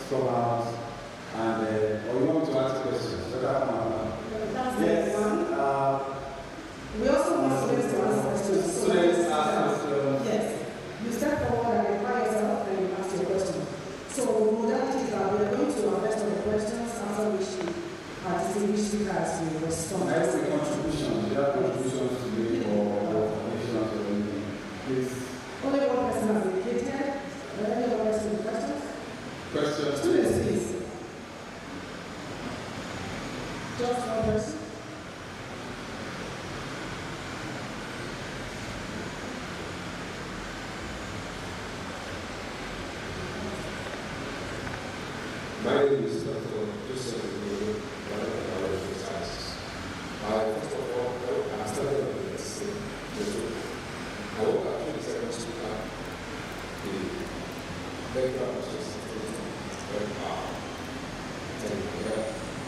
come out and or you want to ask questions? Yes. We also want students to ask questions. Students ask questions. Yes. You step forward and identify yourself and you ask your question. So modalities are we are going to address the questions after which our distinguished speakers will respond. Every contribution, you have contributions to make or donations or anything. Please. Only one person has indicated. Any other person with questions? Questions. Students, please. Just one person. My name is Dr. Joseph Igbo, Director of Biological Sciences. First of all, I'm starting on the same level. I work at the second school at the medical process very hard.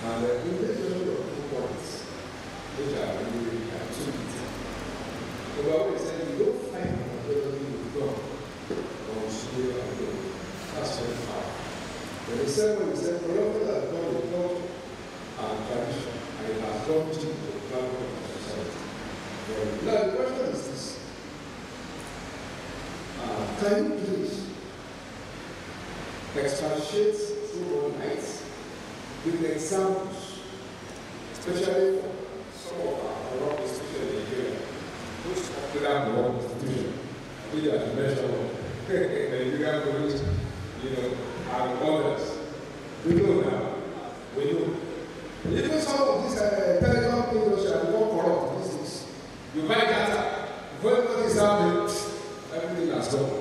And in this level of 2 points, which are really two details. The Bible said you don't find whether you go or school and go. That's very hard. And the second is that whatever that God will God and tradition, and it has gone to the plan of society. Now the question is this. Can you please expatiate through one night with examples, especially for some of our Europe, especially Nigeria, which after that Europe institution, we have to measure Nigerian police, and others. We know now. We know. Even some of these telecom industry are more corrupt these days. You buy data, when what is happening, everything has gone.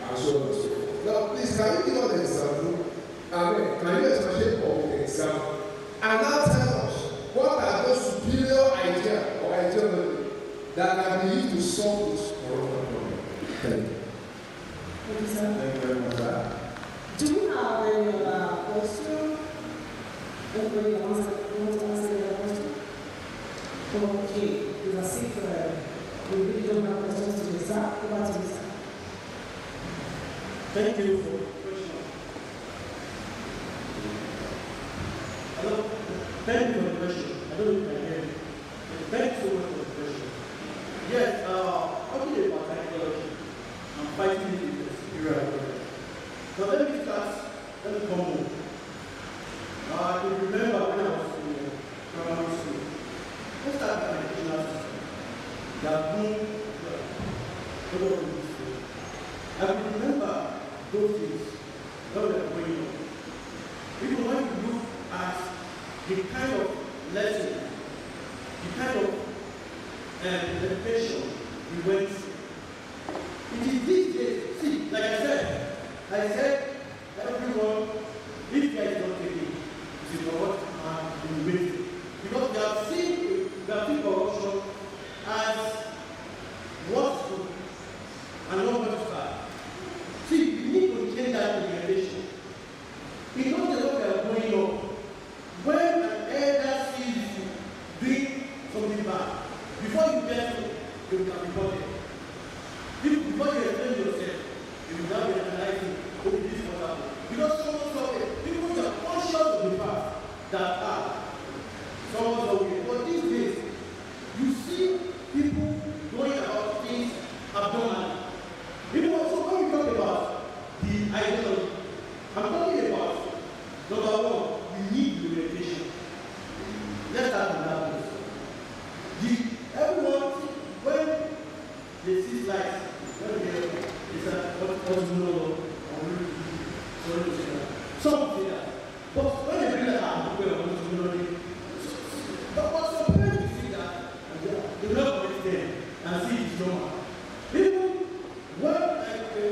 And so on and so forth. Now, please, can you give us an example? Can you explain an example? And now tell us, what are those superior ideas or ideology that can be used to solve this corruption problem? Thank you. Thank you, sir. Thank you very much, sir. Do we have any other question? Anybody want to answer the question? Okay, because I see we really don't have questions to this. Over to you, sir. Thank you for the question. Hello? Thank you for the question. I don't know if you can hear me. Thank you so much for the question. Yes, talking about technology, I'm fighting with the superior. So let me come home. I can remember when I was in primary school. Let's start with my educational system. They have been all over the school. I can remember those things that were going on. Even when you look at the kind of lesson, the kind of education we went through, it is these days, see, like I said, everyone, if there is not taking, it is not in waiting. Because we have seen corruption as what to and not what to start. See, we need to change that orientation. It's not the way we are going on. When an elder sees you doing something bad, before you get to, you can report it. Before you explain yourself, you will now be analyzing. This was happening. Because someone saw it. People are conscious of the fact that someone saw it. But these days, you see people going about things abnormally. Even also when we talk about the ideology, I'm talking about number one, we need orientation. Let's start with that place. Everyone, when they see slides, when they say, what's going on? Some say that. But when they bring that up, people are going to know it. But sometimes you see that, and they will not connect them and see it's normal. Even when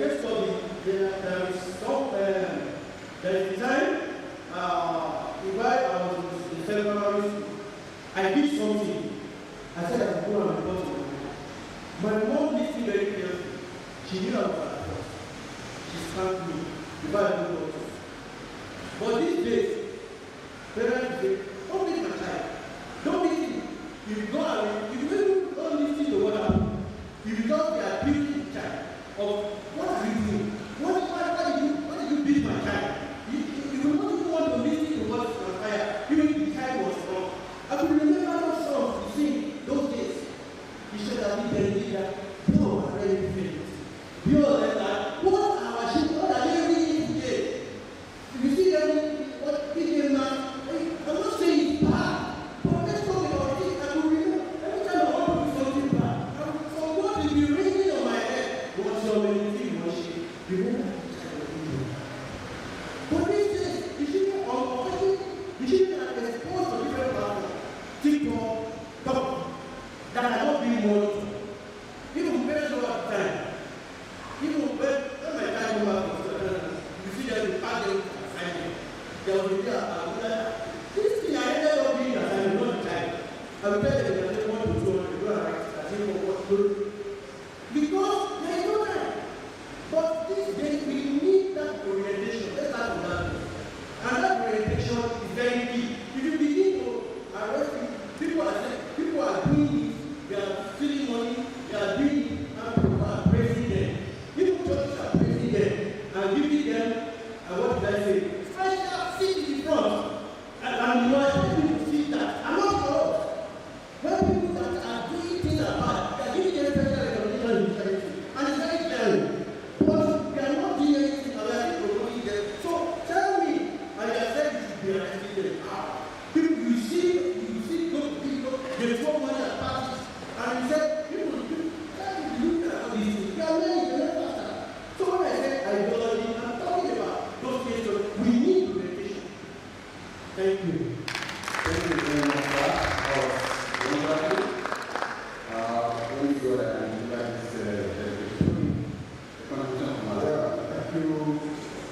let's study, there is time, while I was in secondary school, I did something. I said I would go and report to my mom. My mom listened very carefully. She knew I was at fault. She spanked me. But these days, parents say, don't beat my child. Don't beat him. If you don't listen to what happened, if you don't be abusing the child, of what are you doing? Why did you beat my child? You The children are exposed to different platforms, TikTok, that are not being monitored. Even parents over the time. Even when my time over, you see them, you pass them assignment. There will be this thing I ended up being assignment all the time. I will tell them that they want to do it, I think for what to do. Because there is no time. But these days we need that orientation. Let's start with that. And that orientation is very key. If you begin to arrest people are doing it, they are stealing money, they are doing it, and people are praising them. People churches are praising them and giving them, what did I say? Fresh seat in front. And you are expecting to see that. And not for us. When people that are doing things are bad, they are giving them special recognition in charity. And it's very clear. But they are not doing anything and they are still promoting them. So tell me, and you have said you should be arresting them. People, you see those people, they throw money at parties. And you said, people look at these things. They are learning, they learn faster. So when I say ideology, I'm talking about those cases. We need orientation. Thank you. Thank you very much, sir. When you go there and you like this contribution from us.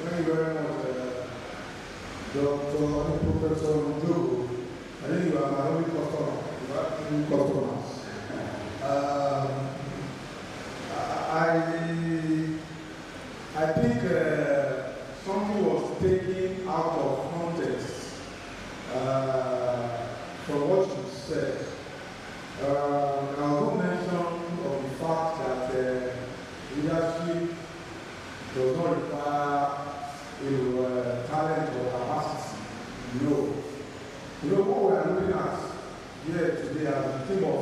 Thank you very much, Dr. and Professor Njogo. I think you are my only customer. You are two customers. I think something was taken out of context from what you said. I will mention of the fact that leadership does not require talent or capacity. No. You know what we are looking at here today as the theme of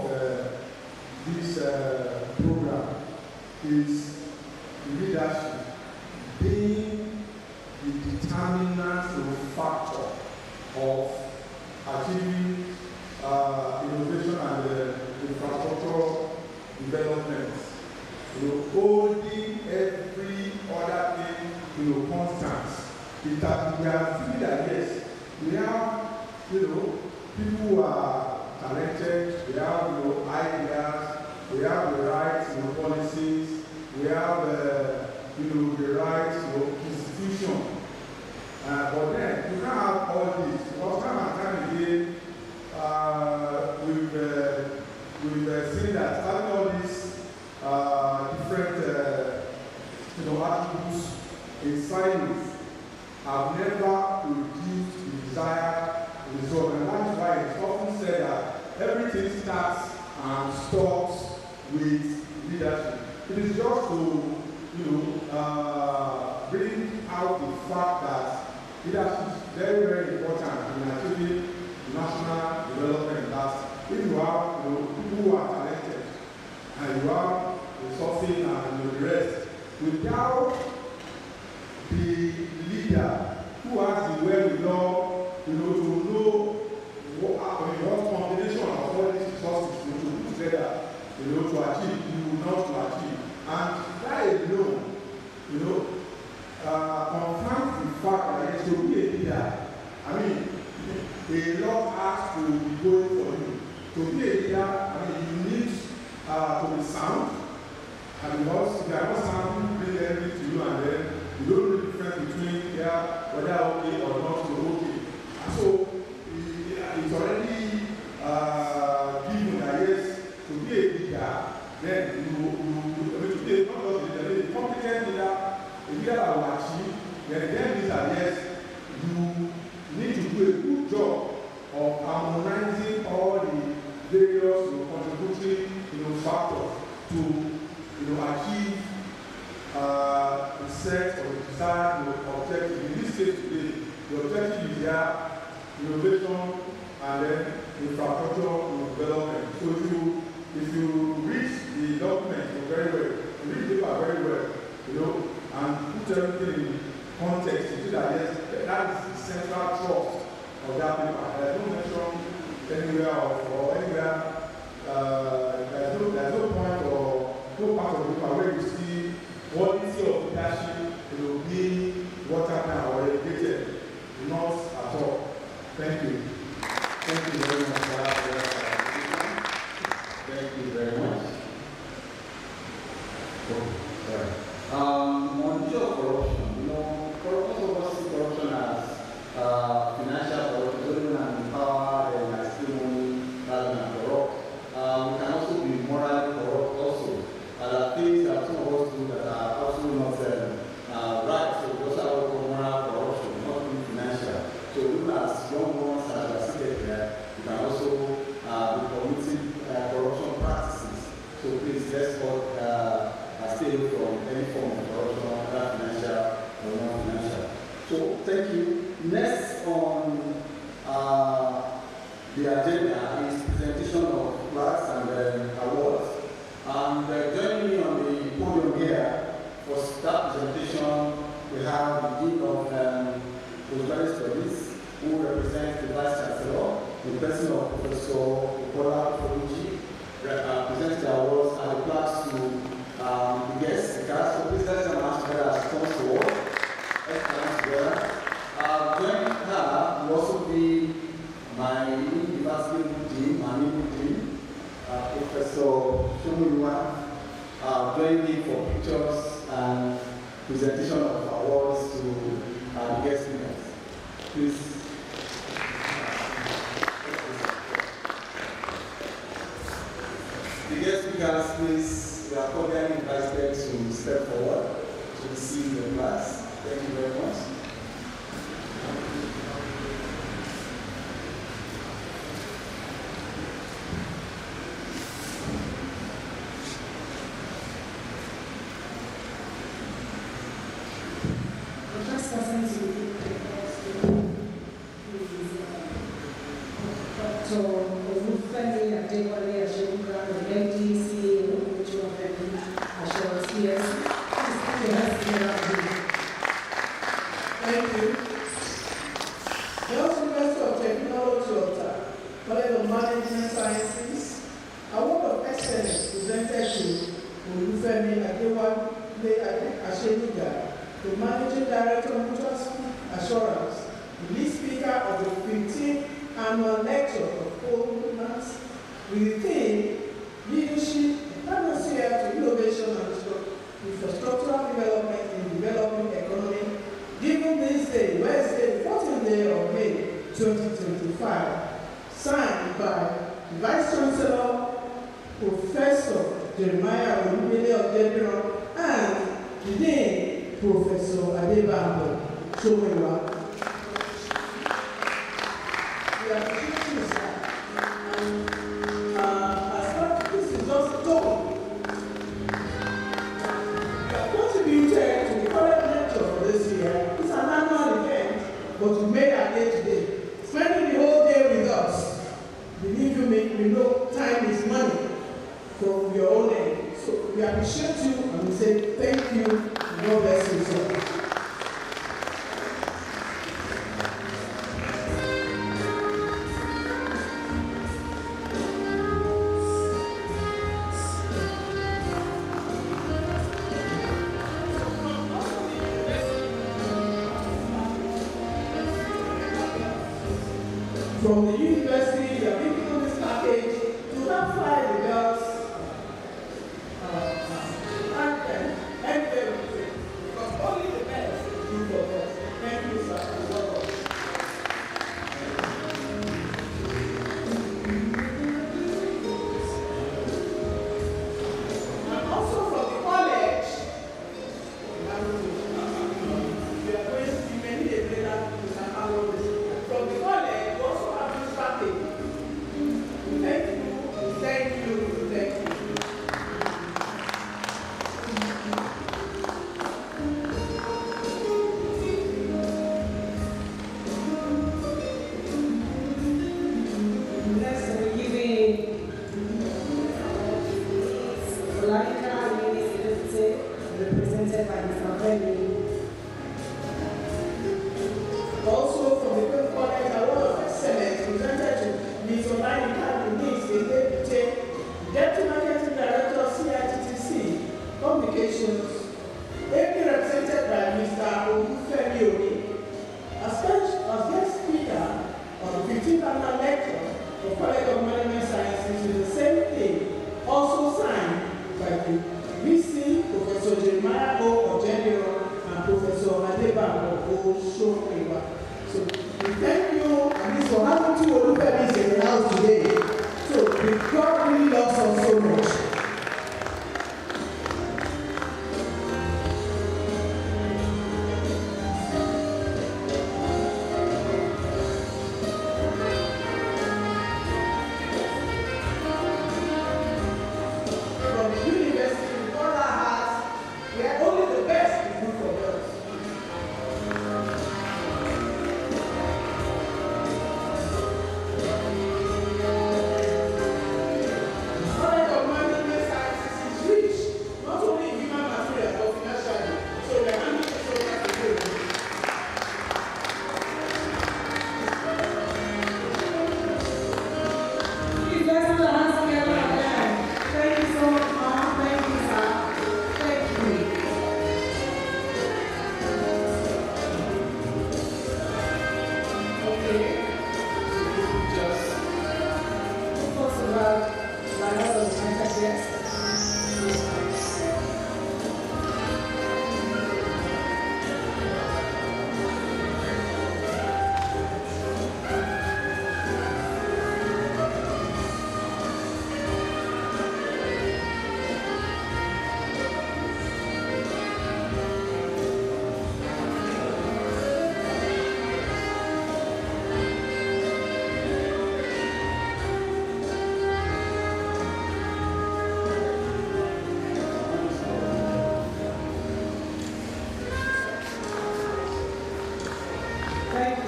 this program is leadership being the determinant factor of achieving innovation and infrastructure development. Holding every other thing constant. We are feeling that yes, we have people who are talented, we have ideas, we have the right policies, we have the right institution. But then you can't have all this. Because time and time again, we've seen that having all these different attributes in silos have never produced the desired result. And that's why it's often said that everything starts and stops with leadership. It is just to bring out the fact that leadership is very, very important in achieving national development. That if you have people who are talented and you have resources and the rest, without the leader who has the wherewithal, to know what combination of all these resources to put together, to achieve, not to achieve, and that alone, confirms the fact that to be a leader, a lot has to be going for you. To be a leader, you need to be sound. And because if you are not sound, people bring everything to you, and then you don't know the difference between whether okay or not okay. And so it's already given that yes, to be a leader, then to be not just a leader, a competent leader, a leader that will achieve, then these are yes, you need to do a good job of harmonizing all the various contributing factors to achieve the set or the desired objective. In this case today, the objective is innovation and then infrastructure development. So if you read the document very well, you read the paper very well, and put everything in context, you see that yes, that is the central thrust of that paper. There's no mention anywhere or anywhere. There's no point or no part of the paper where you see quality of leadership being watered down or elevated. Not at all. Thank you. the agenda is presentation of plaques and awards. And joining me on the podium here for that presentation, we have the Dean of Postgraduate Studies, who represents the Vice Chancellor, the person of Professor Okola Foruji, presents the awards and the plaques to the guests. So please let's come together as comes forward. Let's come together. Joining her will also be my university dean, my new dean, Professor Shomuyiwa, joining me for pictures and presentation of awards to the guest speakers. Please. The guest speakers, please, we are cordially invited to step forward to receive the class. Thank you very much. The Managing Director of Mutual Assurance, the lead speaker of the 15th Annual Lecture of Goldman's, with the theme Leadership, Panacea to Innovation and Infrastructural Development in Developing Economy, given this day, Wednesday, 14th day of May 2025, signed by Vice Chancellor Professor Jeremiah Olumide of Jediron and the Dean Professor Adebambo Shomuyiwa. We appreciate you, sir. As part of this is just a token. You have contributed to the current lecture for this year. It's an annual event, but you made our day today. Spending the whole day with us. Believe you me, we know time is money from your own end. So we appreciate you and we say thank you. God bless you, sir. From the university, we are giving on this package to not fly the girls. And because only the best do for us. Thank you, sir. Welcome. And also from the college, we are going to be many days later to San Carlos. From the college, we also have this package. Thank you, thank you, thank you. Next, we're giving Olanika University, represented by Mr. Femi. Also from the Good College Award of Excellence presented to Ms. Olanika University, Deputy Marketing Director of CITTC Communications, ably represented by Mr. Olufemi Oni, as guest speaker of the 15th Annual Lecture of College of Management Sciences with the same theme, also signed by the VC, Professor Jeremiah O. Ojediron, and Professor Adebambo O. Shomuyiwa. So we thank you, and this for having two Olufemis in the house today. So God really loves us so much. From the university, we all our hearts, where only the best is good for us.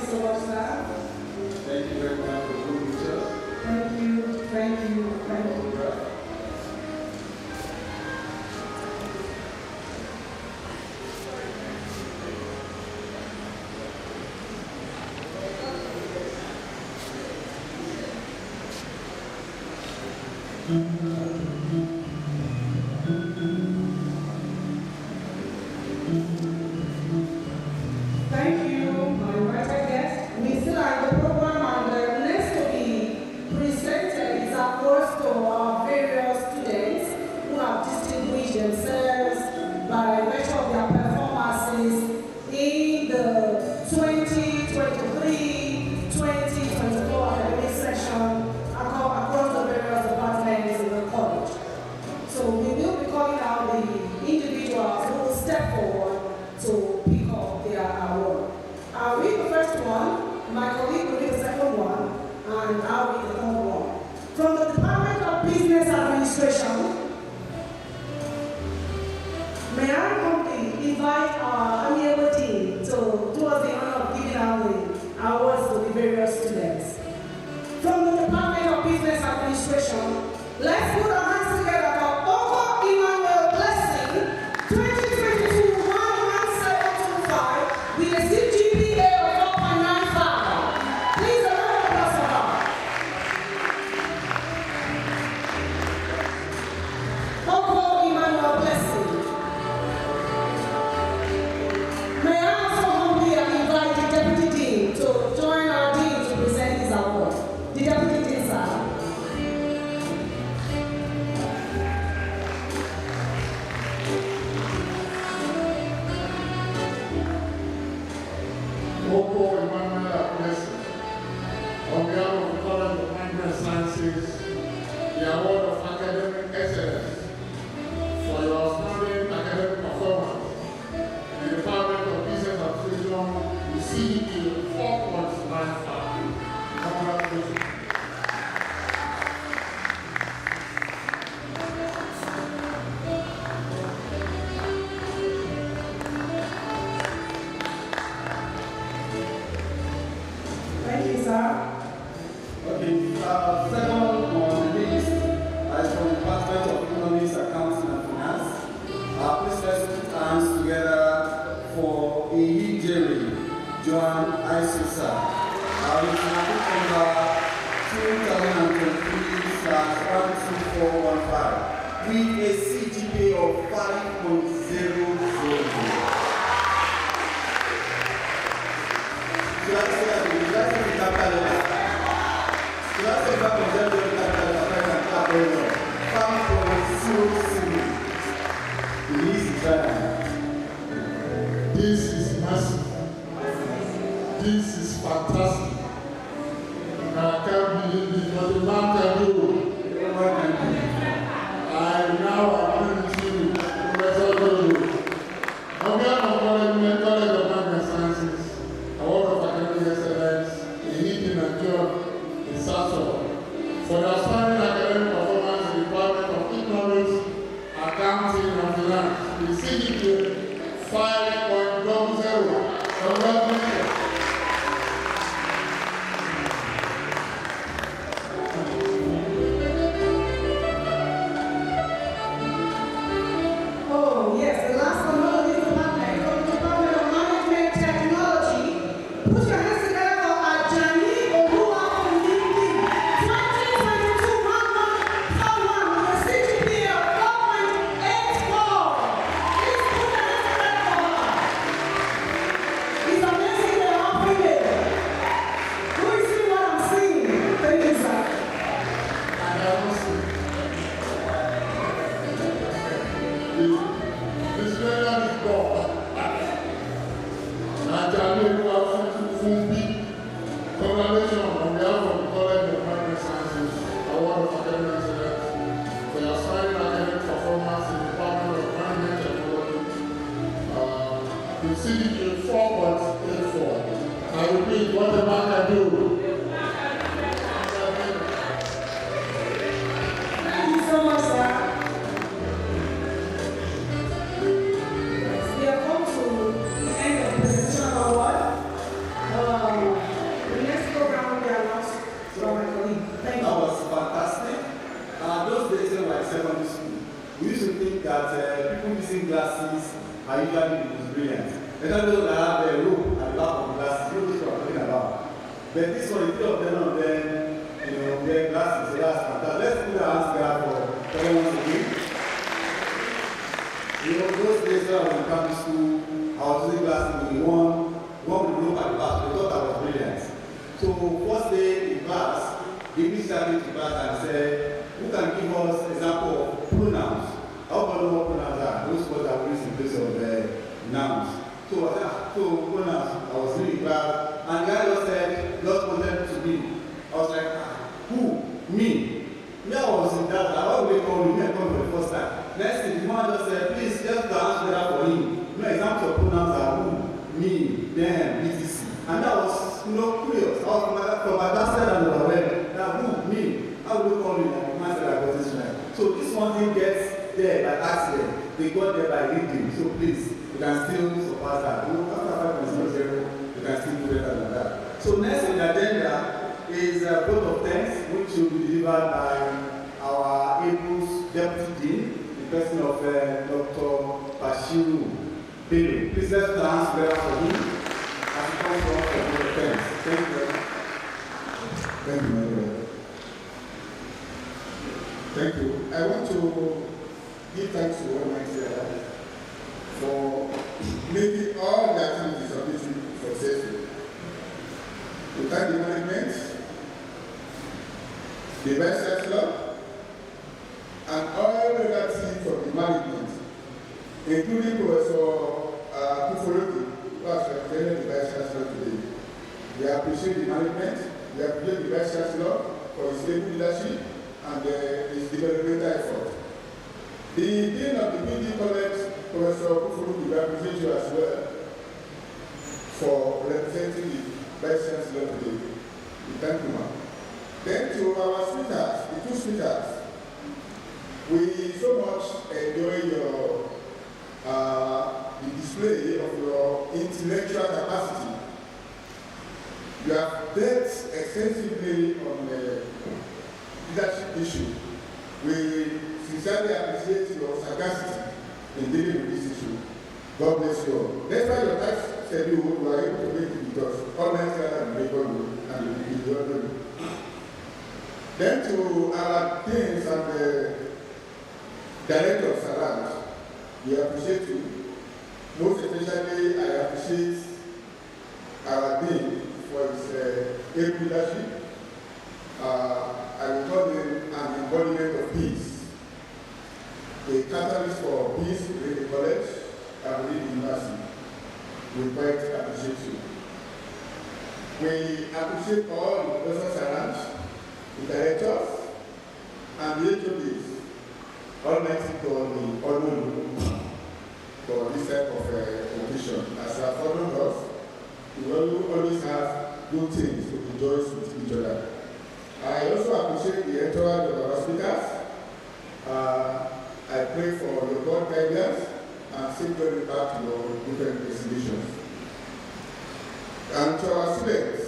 so much, sir. Thank you very much for being with us. Thank you. Thank you, my invited guests. We still like the program, and next to be presented is awards to our various students who have distinguished themselves by virtue of their performances in the 2023-2024 academic session across the various departments in the college. So we will be calling out the individuals who will step forward to pick up their award. I'll read the first one, my colleague will read the second one, and I'll read the third one. From the Department of Business Administration, may I humbly invite our amiable team to do us the honor of giving out the awards to the various students. From the Department of Business Administration, let's put our hands together for Oko Emmanuel Blessing, 2022-11725, with a CGPA of 4.95. Please, a round of applause for her. Oko Emmanuel Blessing. May I also humbly invite the Deputy Dean to join our Dean to present his award. The Deputy Dean, sir. Oko Emmanuel Blessing, on behalf of the College of Management Sciences, the award of academic excellence for your outstanding academic performance in the Department of Business Administration, the CDP 4.95. Congratulations. Thank you, sir. Okay, second on the list is from the Department of Economics, Accounting and Finance. Please let's put hands together for Iyi Jerry, Joan Isosa. With number 2023/12415 with a CGPA of 5.00. This is massive. This is fantastic. And I can't believe it, but the man can do. I now agree with you, Professor Dodo. On behalf of College of Management Sciences, Award of Academic Excellence in Heating and Job in Sasso, for the outstanding academic performance in the Department of Economics, Accounting and Finance, the CGPA 5.00. Congratulations. Oh, yes, the last but not least department, from the Department of Management Technology. Put your hands together for Ajani Oluwafunmi, 2022-1141 with a CGPA of 4.84. Please put your hands together for her. It's amazing they're all female. Who is seeing what I'm seeing? Thank you, sir. And I must say, this man is God. Ajani Oluwafunmi, congratulations on behalf of the College of Management Sciences, Award of Academic Excellence for your outstanding academic performance in the Department of Management Technology. The CDPA 4.84. I repeat, what the man can do. Thank you so much, sir. We have come to the end of the presentation of our award. those that have the rope at the back of the glasses, you know which one I'm talking about. But this one, the three of them on them, wear glasses, so that's fantastic. Let's put our hands together for everyone to win. Those days when I was in primary school, I was using glasses with one with the rope at the back. They thought I was brilliant. So first day in class, they reached out to class and said, who can give us example of pronouns? How about what pronouns are? Those words that we use in place of nouns. So I said, pronouns. I was really glad. And the guy just said, just wanted to be. I was like, who? Me? Me, I was in that. Why would they call me? I come for the first time. Next thing, the man just said, please, just answer that for him. Examples of pronouns are who, me, them, etc. And that was, curious. I was from my dad said and aware that who, me, how would they call me? And the man said, I got this right. So this one thing gets there by accident. They got there by reading. So please, you can still surpass that. After 5 minutes, you can still do better than that. So next on the agenda is a vote of thanks, which will be delivered by our APU's Deputy Dean, the person of Dr. Bashiru Bello. Please let's put our hands together for him as he comes to us for vote of thanks. Thank you very much. Thank you, my brother. Thank you. I want to give thanks to Almighty Allah for making all the activities of this week successful. We thank the management, the Vice Chancellor, and all the other teams of the management, including Professor Kuforoki, who has represented the Vice Chancellor today. We appreciate the management, we appreciate the Vice Chancellor for his able leadership and his developmental effort. The Dean of the BD College, Professor Kuforoki, we appreciate you as well for representing the Vice Chancellor today. We thank you, ma'am. Then to our speakers, the two speakers, we so much enjoy your the display of your intellectual capacity. You have dealt extensively on the leadership issue. We sincerely appreciate your sagacity in dealing with this issue. God bless you all. Despite your tax schedule, you are able to make it because all nights and make you and you will do. Then to our teams and the directors around, we appreciate you. Most especially, I appreciate our dean for his able leadership. I will call him an embodiment of peace, a catalyst for peace within the college and within the university. We quite appreciate you. We appreciate all the professors around, the directors, and the HODs, Almighty God, the honor for this type of occasion. As our following us, we always have good things to enjoy with each other. I also appreciate the entourage of our speakers. I pray for your God guidance and safe journey back to your different destinations. And to our students,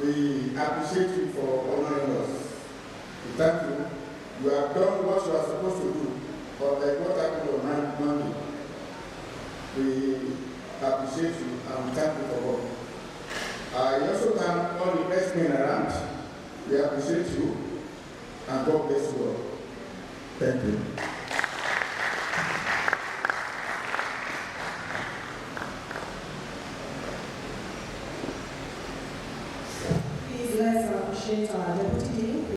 we appreciate you for honoring us. We thank you. You have done what you are supposed to do, but like what happened on Monday. We appreciate you and we thank you for God. I also thank all the best men around. We appreciate you and God bless you all. Thank you. Please let's appreciate our deputy.